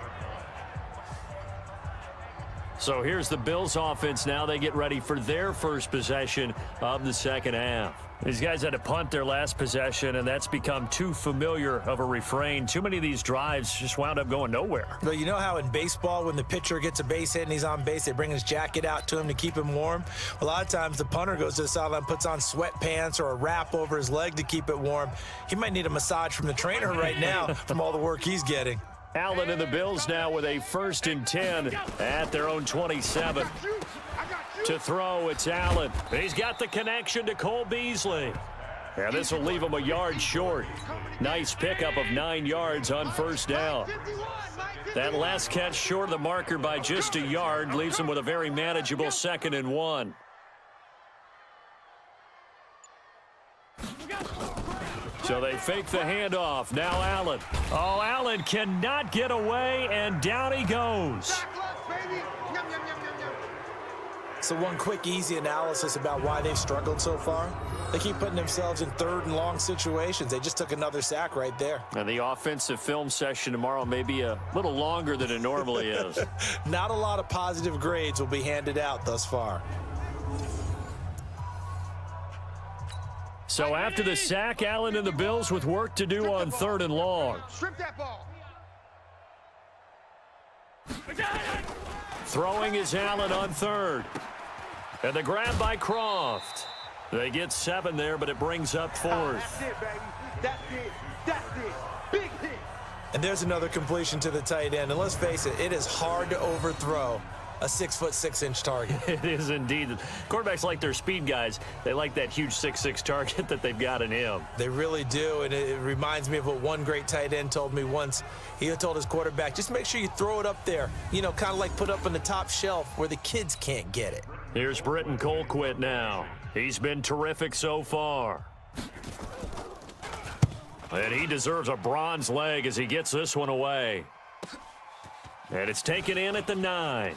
So here's the Bills offense now. They get ready for their first possession of the second half. These guys had to punt their last possession, and that's become too familiar of a refrain. Too many of these drives just wound up going nowhere. But you know how in baseball, when the pitcher gets a base hit and he's on base, they bring his jacket out to him to keep him warm? A lot of times the punter goes to the sideline, puts on sweatpants or a wrap over his leg to keep it warm. He might need a massage from the trainer right now from all the work he's getting. Allen and the Bills now with a 1st and 10 at their own 27. To throw, it's Allen. He's got the connection to Cole Beasley. And this will leave him a yard short. Nice pickup of 9 yards on 1st down. That last catch short of the marker by just a yard leaves him with a very manageable 2nd and 1. So they fake the handoff. Now Allen. Oh, Allen cannot get away, and down he goes. So one quick, easy analysis about why they've struggled so far. They keep putting themselves in 3rd and long situations. They just took another sack right there. And the offensive film session tomorrow may be a little longer than it normally is. Not a lot of positive grades will be handed out thus far. So after the sack, Allen and the Bills with work to do on 3rd and long. Strip that ball. Throwing is Allen on 3rd. And the grab by Croft. They get 7 there, but it brings up 4th. That's it, baby. That's it. That's it. Big hit. And there's another completion to the tight end. And let's face it, it is hard to overthrow a 6'6" target. It is indeed. Quarterbacks like their speed guys. They like that huge 6'6" target that they've got in him. They really do, and it reminds me of what one great tight end told me once. He told his quarterback, just make sure you throw it up there, you know, kind of like put up on the top shelf where the kids can't get it. Here's Britton Colquitt now. He's been terrific so far. And he deserves a bronze leg as he gets this one away. And it's taken in at the 9.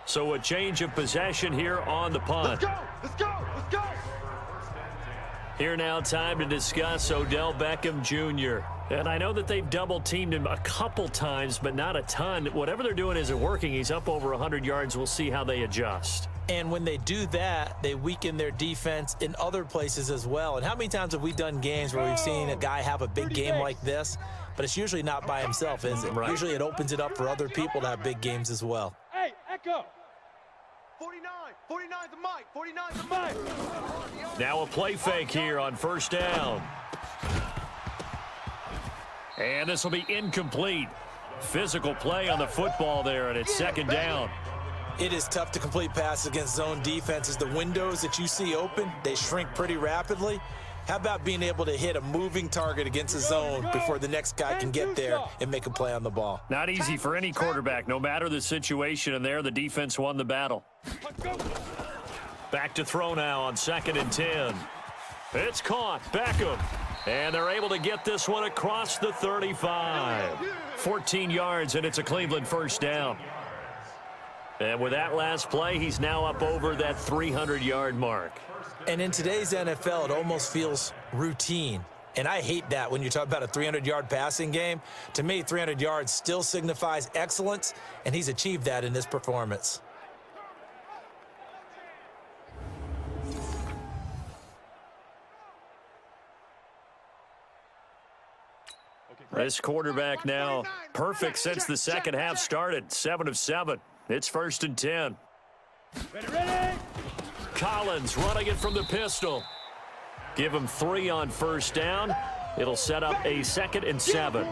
So a change of possession here on the punt. Let's go! Let's go! Let's go! Here now, time to discuss Odell Beckham Jr. And I know that they've double-teamed him a couple times, but not a ton. Whatever they're doing isn't working. He's up over 100 yards. We'll see how they adjust. And when they do that, they weaken their defense in other places as well. And how many times have we done games where we've seen a guy have a big game like this, but it's usually not by himself, is it? Right. Usually it opens it up for other people to have big games as well. Hey, Echo. 49. 49's the mic. 49's the mic. Now a play fake here on first down. And this will be incomplete. Physical play on the football there, and it's second down. It is tough to complete passes against zone defenses. The windows that you see open, they shrink pretty rapidly. How about being able to hit a moving target against a zone before the next guy can get there and make a play on the ball? Not easy for any quarterback, no matter the situation, and there the defense won the battle. Back to throw now on 2nd and 10. It's caught. Beckham. And they're able to get this one across the 35. 14 yards, and it's a Cleveland first down. And with that last play, he's now up over that 300-yard mark. And in today's NFL, it almost feels routine. And I hate that when you talk about a 300-yard passing game. To me, 300 yards still signifies excellence, and he's achieved that in this performance. This quarterback now perfect since the second half started. 7 of 7. It's 1st and 10. Ready. Collins running it from the pistol. Give him 3 on first down. It'll set up a 2nd and 7.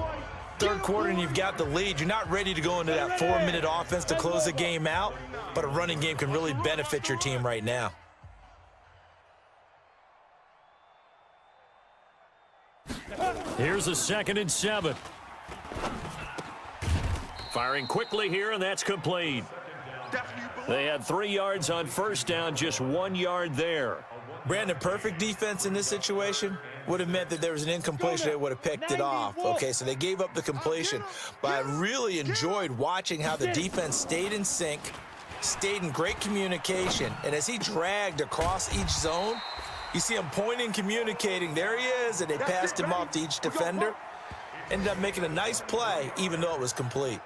Third quarter and you've got the lead. You're not ready to go into that 4-minute offense to close the game out, but a running game can really benefit your team right now. Here's a 2nd and 7. Firing quickly here, and that's complete. They had 3 yards on first down, just 1 yard there. Brandon, perfect defense in this situation would have meant that there was an incompletion that would have picked it off. Okay, so they gave up the completion, but I really enjoyed watching how the defense stayed in sync, stayed in great communication, and as he dragged across each zone, you see him pointing, communicating. There he is, and they passed him off to each defender. Ended up making a nice play, even though it was complete.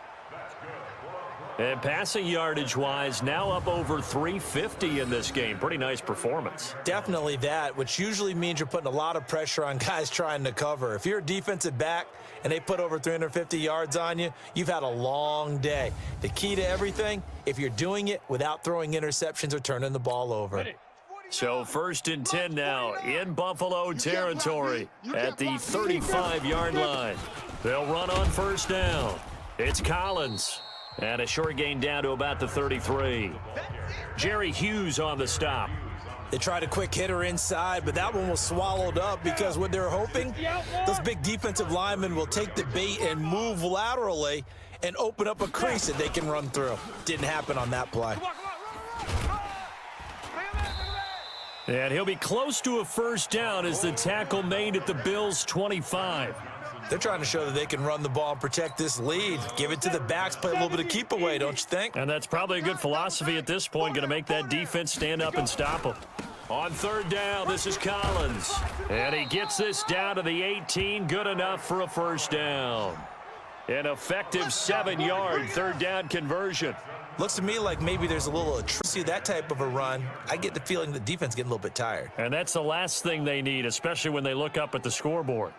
And passing yardage-wise, now up over 350 in this game. Pretty nice performance. Definitely that, which usually means you're putting a lot of pressure on guys trying to cover. If you're a defensive back and they put over 350 yards on you, you've had a long day. The key to everything, if you're doing it without throwing interceptions or turning the ball over. So 1st and 10 now in Buffalo territory at the 35-yard line. They'll run on first down. It's Collins. And a short gain down to about the 33. Jerry Hughes on the stop. They tried a quick hitter inside, but that one was swallowed up because what they're hoping, those big defensive linemen will take the bait and move laterally and open up a crease that they can run through. Didn't happen on that play. And he'll be close to a first down as the tackle made at the Bills' 25. They're trying to show that they can run the ball and protect this lead. Give it to the backs, play a little bit of keep away, don't you think? And that's probably a good philosophy at this point, going to make that defense stand up and stop them. On third down, this is Collins. And he gets this down to the 18, good enough for a first down. An effective 7-yard third down conversion. Looks to me like maybe there's a little see that type of a run. I get the feeling the defense getting a little bit tired. And that's the last thing they need, especially when they look up at the scoreboard.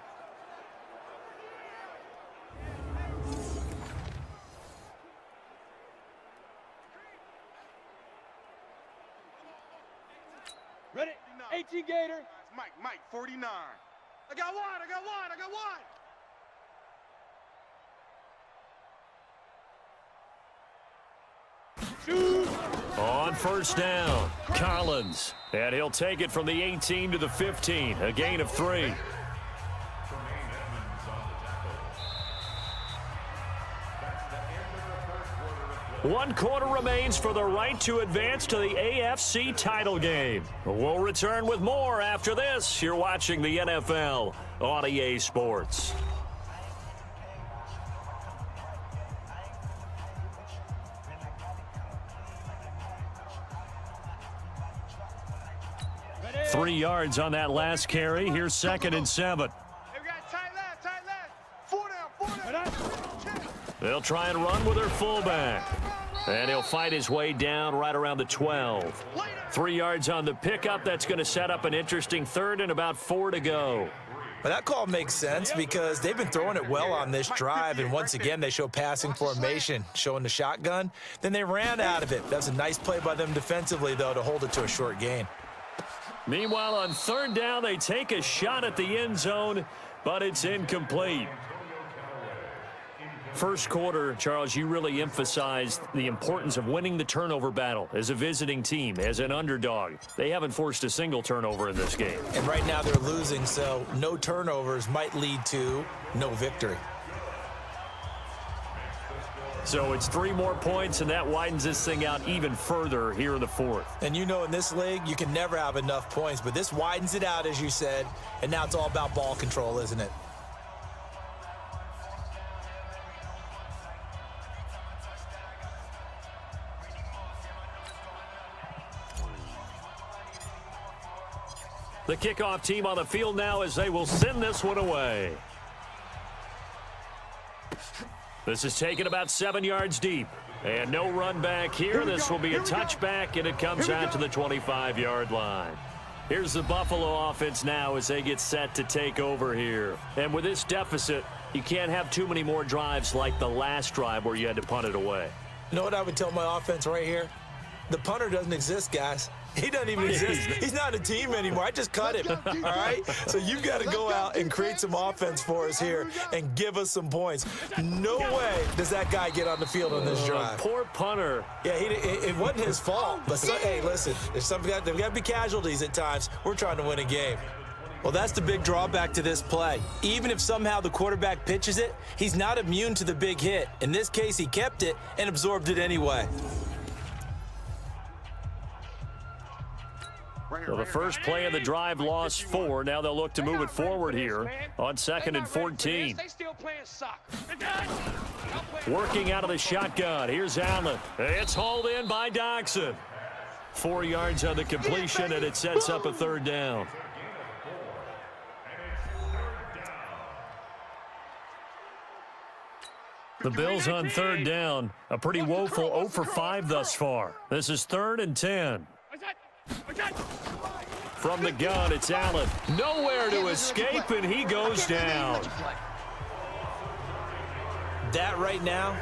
Ready. 18 Gator. Mike, 49. I got one. On first down, Collins. And he'll take it from the 18 to the 15, a gain of 3. One quarter remains for the right to advance to the AFC title game. We'll return with more after this. You're watching the NFL on EA Sports. Ready? 3 yards on that last carry. Here's 2nd and 7. Hey, we got tight left. 4 down. They'll try and run with their fullback. And he'll fight his way down right around the 12. 3 yards on the pickup. That's going to set up an interesting 3rd and about 4 to go. But that call makes sense because they've been throwing it well on this drive, and once again they show passing formation, showing the shotgun. Then they ran out of it. That's a nice play by them defensively, though, to hold it to a short gain. Meanwhile, on 3rd down, they take a shot at the end zone, but it's incomplete. First quarter, Charles, you really emphasized the importance of winning the turnover battle as a visiting team, as an underdog. They haven't forced a single turnover in this game. And right now they're losing, so no turnovers might lead to no victory. So it's 3 more points, and that widens this thing out even further here in the 4th. And you know in this league, you can never have enough points, but this widens it out, as you said, and now it's all about ball control, isn't it? The kickoff team on the field now as they will send this one away. This is taken about 7 yards deep. And no run back here. This will be a touchback, and it comes out to the 25-yard line. Here's the Buffalo offense now as they get set to take over here. And with this deficit, you can't have too many more drives like the last drive where you had to punt it away. You know what I would tell my offense right here? The punter doesn't exist, guys. He doesn't even exist. He's not a team anymore. I just cut him, all right? So you've got to go out and create some offense for us here and give us some points. No way does that guy get on the field on this drive. Poor punter. Yeah, it wasn't his fault. But, hey, listen, there's got to be casualties at times. We're trying to win a game. Well, that's the big drawback to this play. Even if somehow the quarterback pitches it, he's not immune to the big hit. In this case, he kept it and absorbed it anyway. So the first play of the drive lost 4. Now they'll look to move it forward here on 2nd and 14. Working out of the shotgun. Here's Allen. It's hauled in by Doxson. 4 yards on the completion, and it sets up a 3rd down. The Bills on 3rd down. A pretty woeful 0 for 5 thus far. This is 3rd and 10. From the gun, it's Allen. Nowhere to escape, and he goes down. That right now,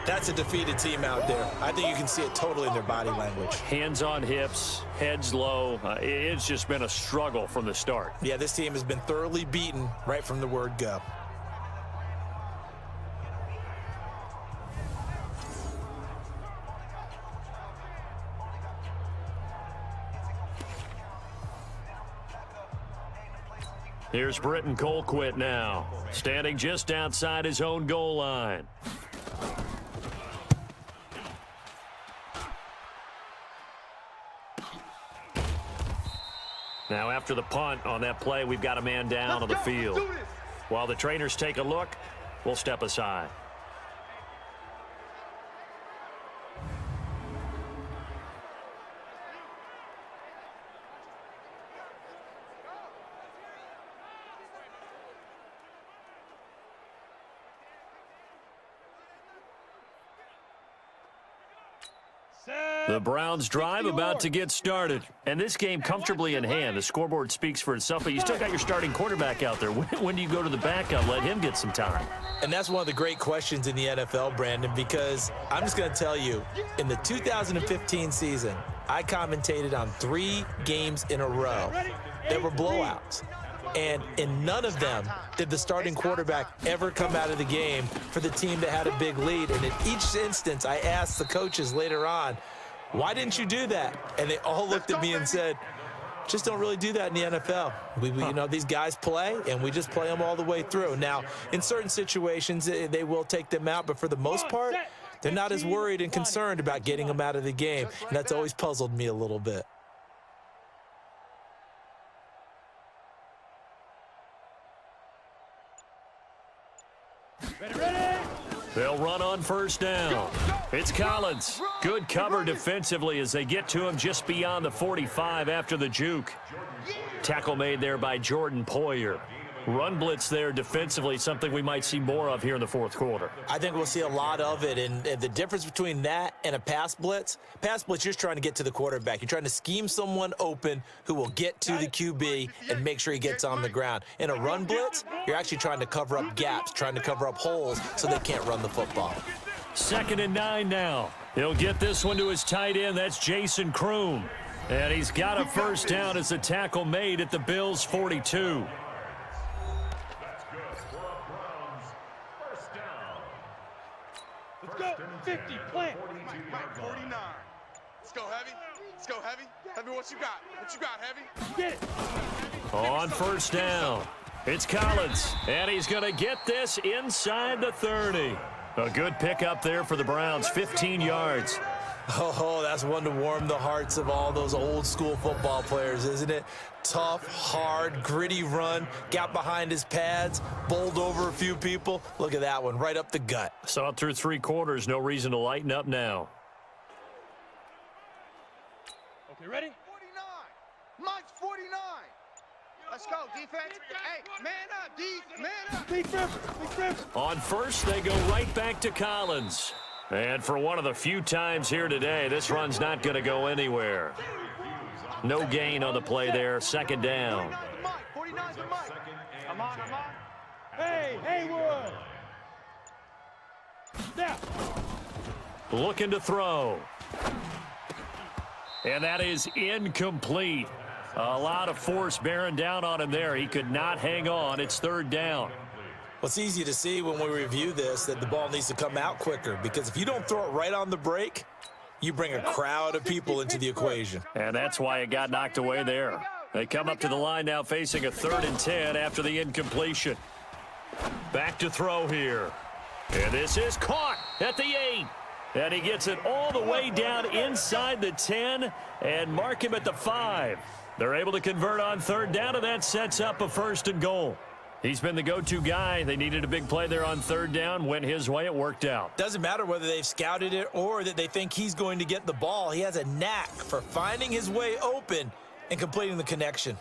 that's a defeated team out there. I think you can see it totally in their body language. Hands on hips, heads low. It's just been a struggle from the start. Yeah, this team has been thoroughly beaten right from the word go. Here's Britton Colquitt now, standing just outside his own goal line. Now after the punt on that play, we've got a man down on the field. While the trainers take a look, we'll step aside. The Browns drive about to get started. And this game comfortably in hand. The scoreboard speaks for itself, but you still got your starting quarterback out there. When do you go to the backup, let him get some time? And that's one of the great questions in the NFL, Brandon, because I'm just going to tell you, in the 2015 season, I commentated on 3 games in a row that were blowouts. And in none of them did the starting quarterback ever come out of the game for the team that had a big lead. And in each instance, I asked the coaches later on, why didn't you do that? And they all looked at me and said, just don't really do that in the NFL. You know, these guys play, and we just play them all the way through. Now, in certain situations, they will take them out, but for the most part, they're not as worried and concerned about getting them out of the game, and that's always puzzled me a little bit. They'll run on first down. It's Collins. Good cover defensively as they get to him just beyond the 45 after the juke. Tackle made there by Jordan Poyer. Run blitz there defensively, something we might see more of here in the fourth quarter. I think we'll see a lot of it, and the difference between that and a pass blitz, you're just trying to get to the quarterback. You're trying to scheme someone open who will get to the QB and make sure he gets on the ground. In a run blitz, you're actually trying to cover up gaps, trying to cover up holes so they can't run the football. 2nd and 9 now. He'll get this one to his tight end. That's Jason Kroom. And he's got a first down as the tackle made at the Bills' 42. Let's go. 50, plant. Mike, 49. Let's go, Heavy. Let's go, Heavy. Heavy, what you got? What you got, Heavy? Get it. On first down, it's Collins. And he's going to get this inside the 30. A good pickup there for the Browns, 15 yards. Oh, that's one to warm the hearts of all those old school football players, isn't it? Tough, hard, gritty run, got behind his pads, bowled over a few people. Look at that one, right up the gut. Saw it through 3 quarters, no reason to lighten up now. Okay, ready? 49. Mike's 49. Let's go, defense. Hey, man up, D. Man up. Big Rivers. Big Rivers. On first, they go right back to Collins. And for one of the few times here today, this run's not going to go anywhere. No gain on the play there, 2nd down. 49's the Mike. I'm on. Hey, Haywood. Now. Looking to throw. And that is incomplete. A lot of force bearing down on him there. He could not hang on. It's 3rd down. Well, it's easy to see when we review this that the ball needs to come out quicker, because if you don't throw it right on the break, you bring a crowd of people into the equation. And that's why it got knocked away there. They come up to the line now facing a 3rd and 10 after the incompletion. Back to throw here. And this is caught at the 8. And he gets it all the way down inside the 10 and mark him at the 5. They're able to convert on 3rd down, and that sets up a 1st and goal. He's been the go-to guy. They needed a big play there on 3rd down. Went his way. It worked out. Doesn't matter whether they've scouted it or that they think he's going to get the ball. He has a knack for finding his way open and completing the connection.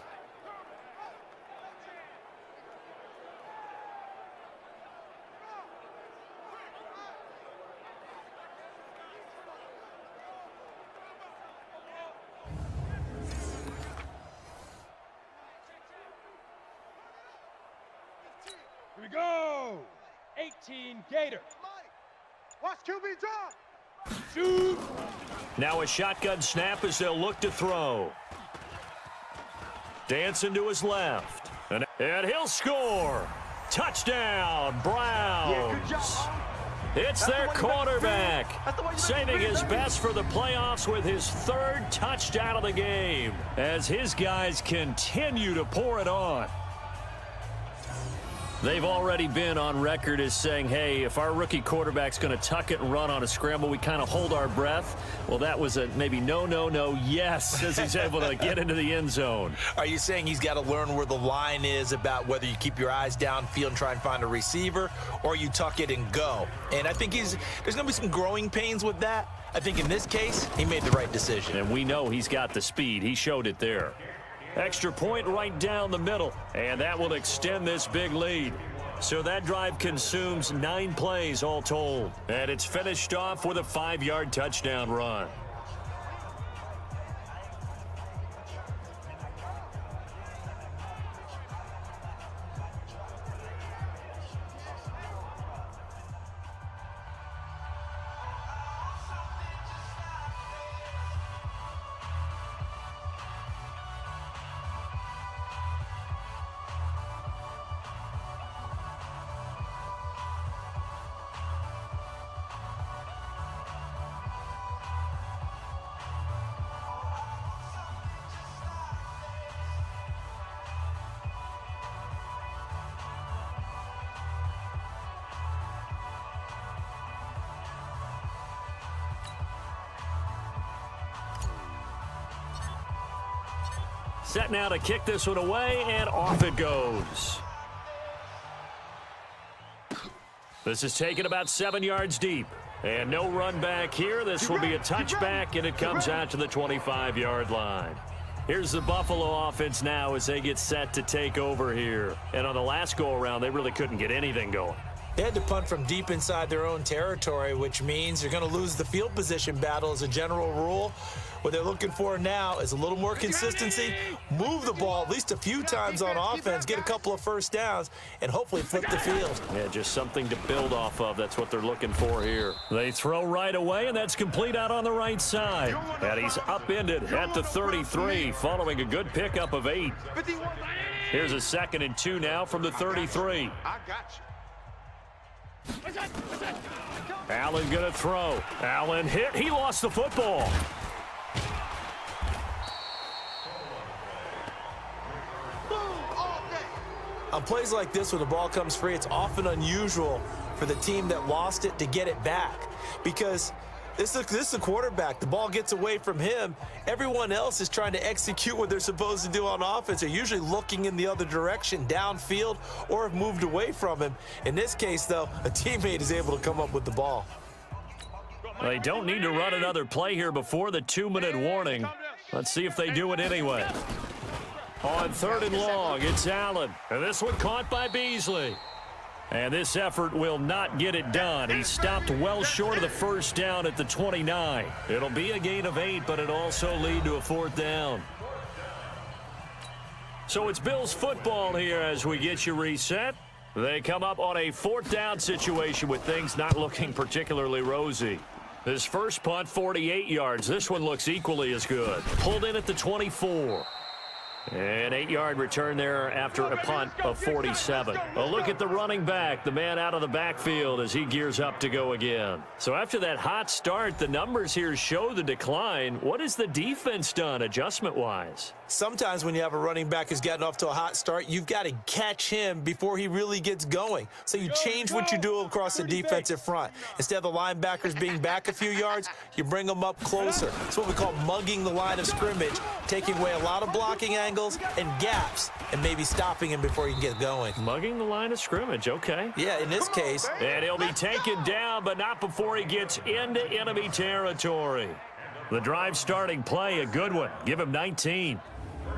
Here we go. 18 Gator. Watch QB drop. Shoot. Now a shotgun snap as they'll look to throw. Dancing to his left. And he'll score. Touchdown, Browns. It's their quarterback, saving his best for the playoffs with his 3rd touchdown of the game as his guys continue to pour it on. They've already been on record as saying, hey, if our rookie quarterback's going to tuck it and run on a scramble, we kind of hold our breath. Well, that was a maybe no, yes, as he's able to get into the end zone. Are you saying he's got to learn where the line is about whether you keep your eyes downfield and try and find a receiver, or you tuck it and go? And I think there's going to be some growing pains with that. I think in this case, he made the right decision. And we know he's got the speed. He showed it there. Extra point right down the middle, and that will extend this big lead. So that drive consumes 9 plays all told, and it's finished off with a 5-yard touchdown run. Set now to kick this one away, and off it goes. This is taken about 7 yards deep. And no run back here. This will be a touchback, and it comes out to the 25-yard line. Here's the Buffalo offense now as they get set to take over here. And on the last go-around, they really couldn't get anything going. They had to punt from deep inside their own territory, which means you're going to lose the field position battle as a general rule. What they're looking for now is a little more consistency, move the ball at least a few times on offense, get a couple of first downs, and hopefully flip the field. Yeah, just something to build off of. That's what they're looking for here. They throw right away, and that's complete out on the right side. And he's upended at the 33, following a good pickup of 8. Here's a 2nd and 2 now from the 33. I got you. Allen going to throw. Allen hit. He lost the football. On plays like this, when the ball comes free, it's often unusual for the team that lost it to get it back, because this is a quarterback. The ball gets away from him. Everyone else is trying to execute what they're supposed to do on offense. They're usually looking in the other direction, downfield, or have moved away from him. In this case, though, a teammate is able to come up with the ball. They don't need to run another play here before the 2-minute warning. Let's see if they do it anyway. On 3rd and long, it's Allen. And this one caught by Beasley. And this effort will not get it done. He stopped well short of the first down at the 29. It'll be a gain of 8, but it'll also lead to a 4th down. So it's Bills football here as we get you reset. They come up on a 4th down situation with things not looking particularly rosy. This first punt, 48 yards. This one looks equally as good. Pulled in at the 24. An 8-yard return there after a punt of 47. A look at the running back, the man out of the backfield as he gears up to go again. So after that hot start, the numbers here show the decline. What has the defense done adjustment-wise? Sometimes when you have a running back who's gotten off to a hot start, you've got to catch him before he really gets going. So you change what you do across the defensive front. Instead of the linebackers being back a few yards, you bring them up closer. It's what we call mugging the line of scrimmage, taking away a lot of blocking angles and gaps, and maybe stopping him before he can get going. Mugging the line of scrimmage, okay. Yeah, in this case. And he'll be taken down, but not before he gets into enemy territory. The drive starting play, a good one. Give him 19.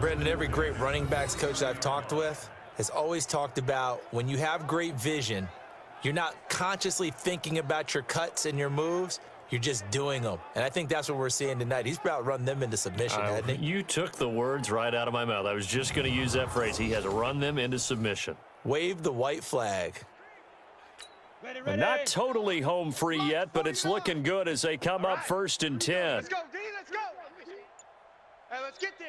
Brendan, every great running backs coach I've talked with has always talked about when you have great vision, you're not consciously thinking about your cuts and your moves. You're just doing them. And I think that's what we're seeing tonight. He's about to run them into submission, hasn't he? You took the words right out of my mouth. I was just going to use that phrase. He has run them into submission. Wave the white flag. Not totally home free yet, but it's looking good as they come up 1st and 10. Let's go, D, let's go. Hey, let's get this.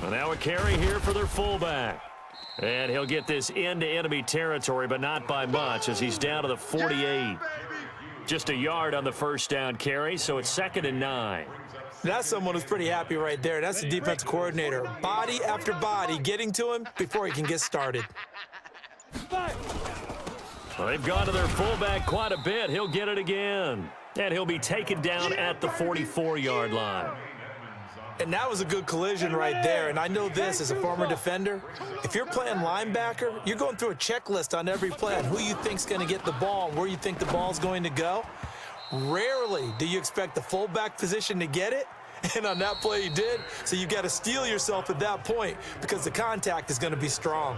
Well, now a carry here for their fullback. And he'll get this into enemy territory, but not by much as he's down to the 48. Just a yard on the first down carry, so it's 2nd and 9. That's someone who's pretty happy right there. That's the defense coordinator. Body after body getting to him before he can get started. Well, they've gone to their fullback quite a bit. He'll get it again. And he'll be taken down at the 44-yard line. And that was a good collision right there. And I know this as a former defender. If you're playing linebacker, you're going through a checklist on every play on who you think's going to get the ball and where you think the ball's going to go. Rarely do you expect the fullback position to get it. And on that play, he did. So you got to steel yourself at that point because the contact is going to be strong.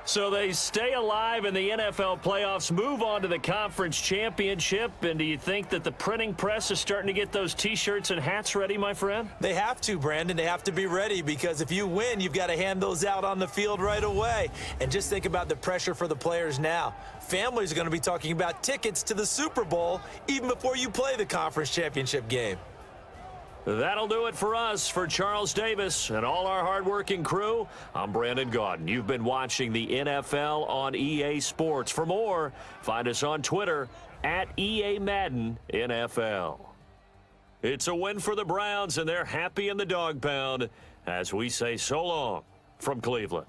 So they stay alive in the NFL playoffs, move on to the conference championship. And do you think that the printing press is starting to get those T-shirts and hats ready, my friend? They have to, Brandon. They have to be ready because if you win, you've got to hand those out on the field right away. And just think about the pressure for the players now. Families are going to be talking about tickets to the Super Bowl even before you play the conference championship game. That'll do it for us. For Charles Davis and all our hardworking crew, I'm Brandon Gaudin. You've been watching the NFL on EA Sports. For more, find us on Twitter at EA Madden NFL. It's a win for the Browns, and they're happy in the dog pound as we say so long from Cleveland.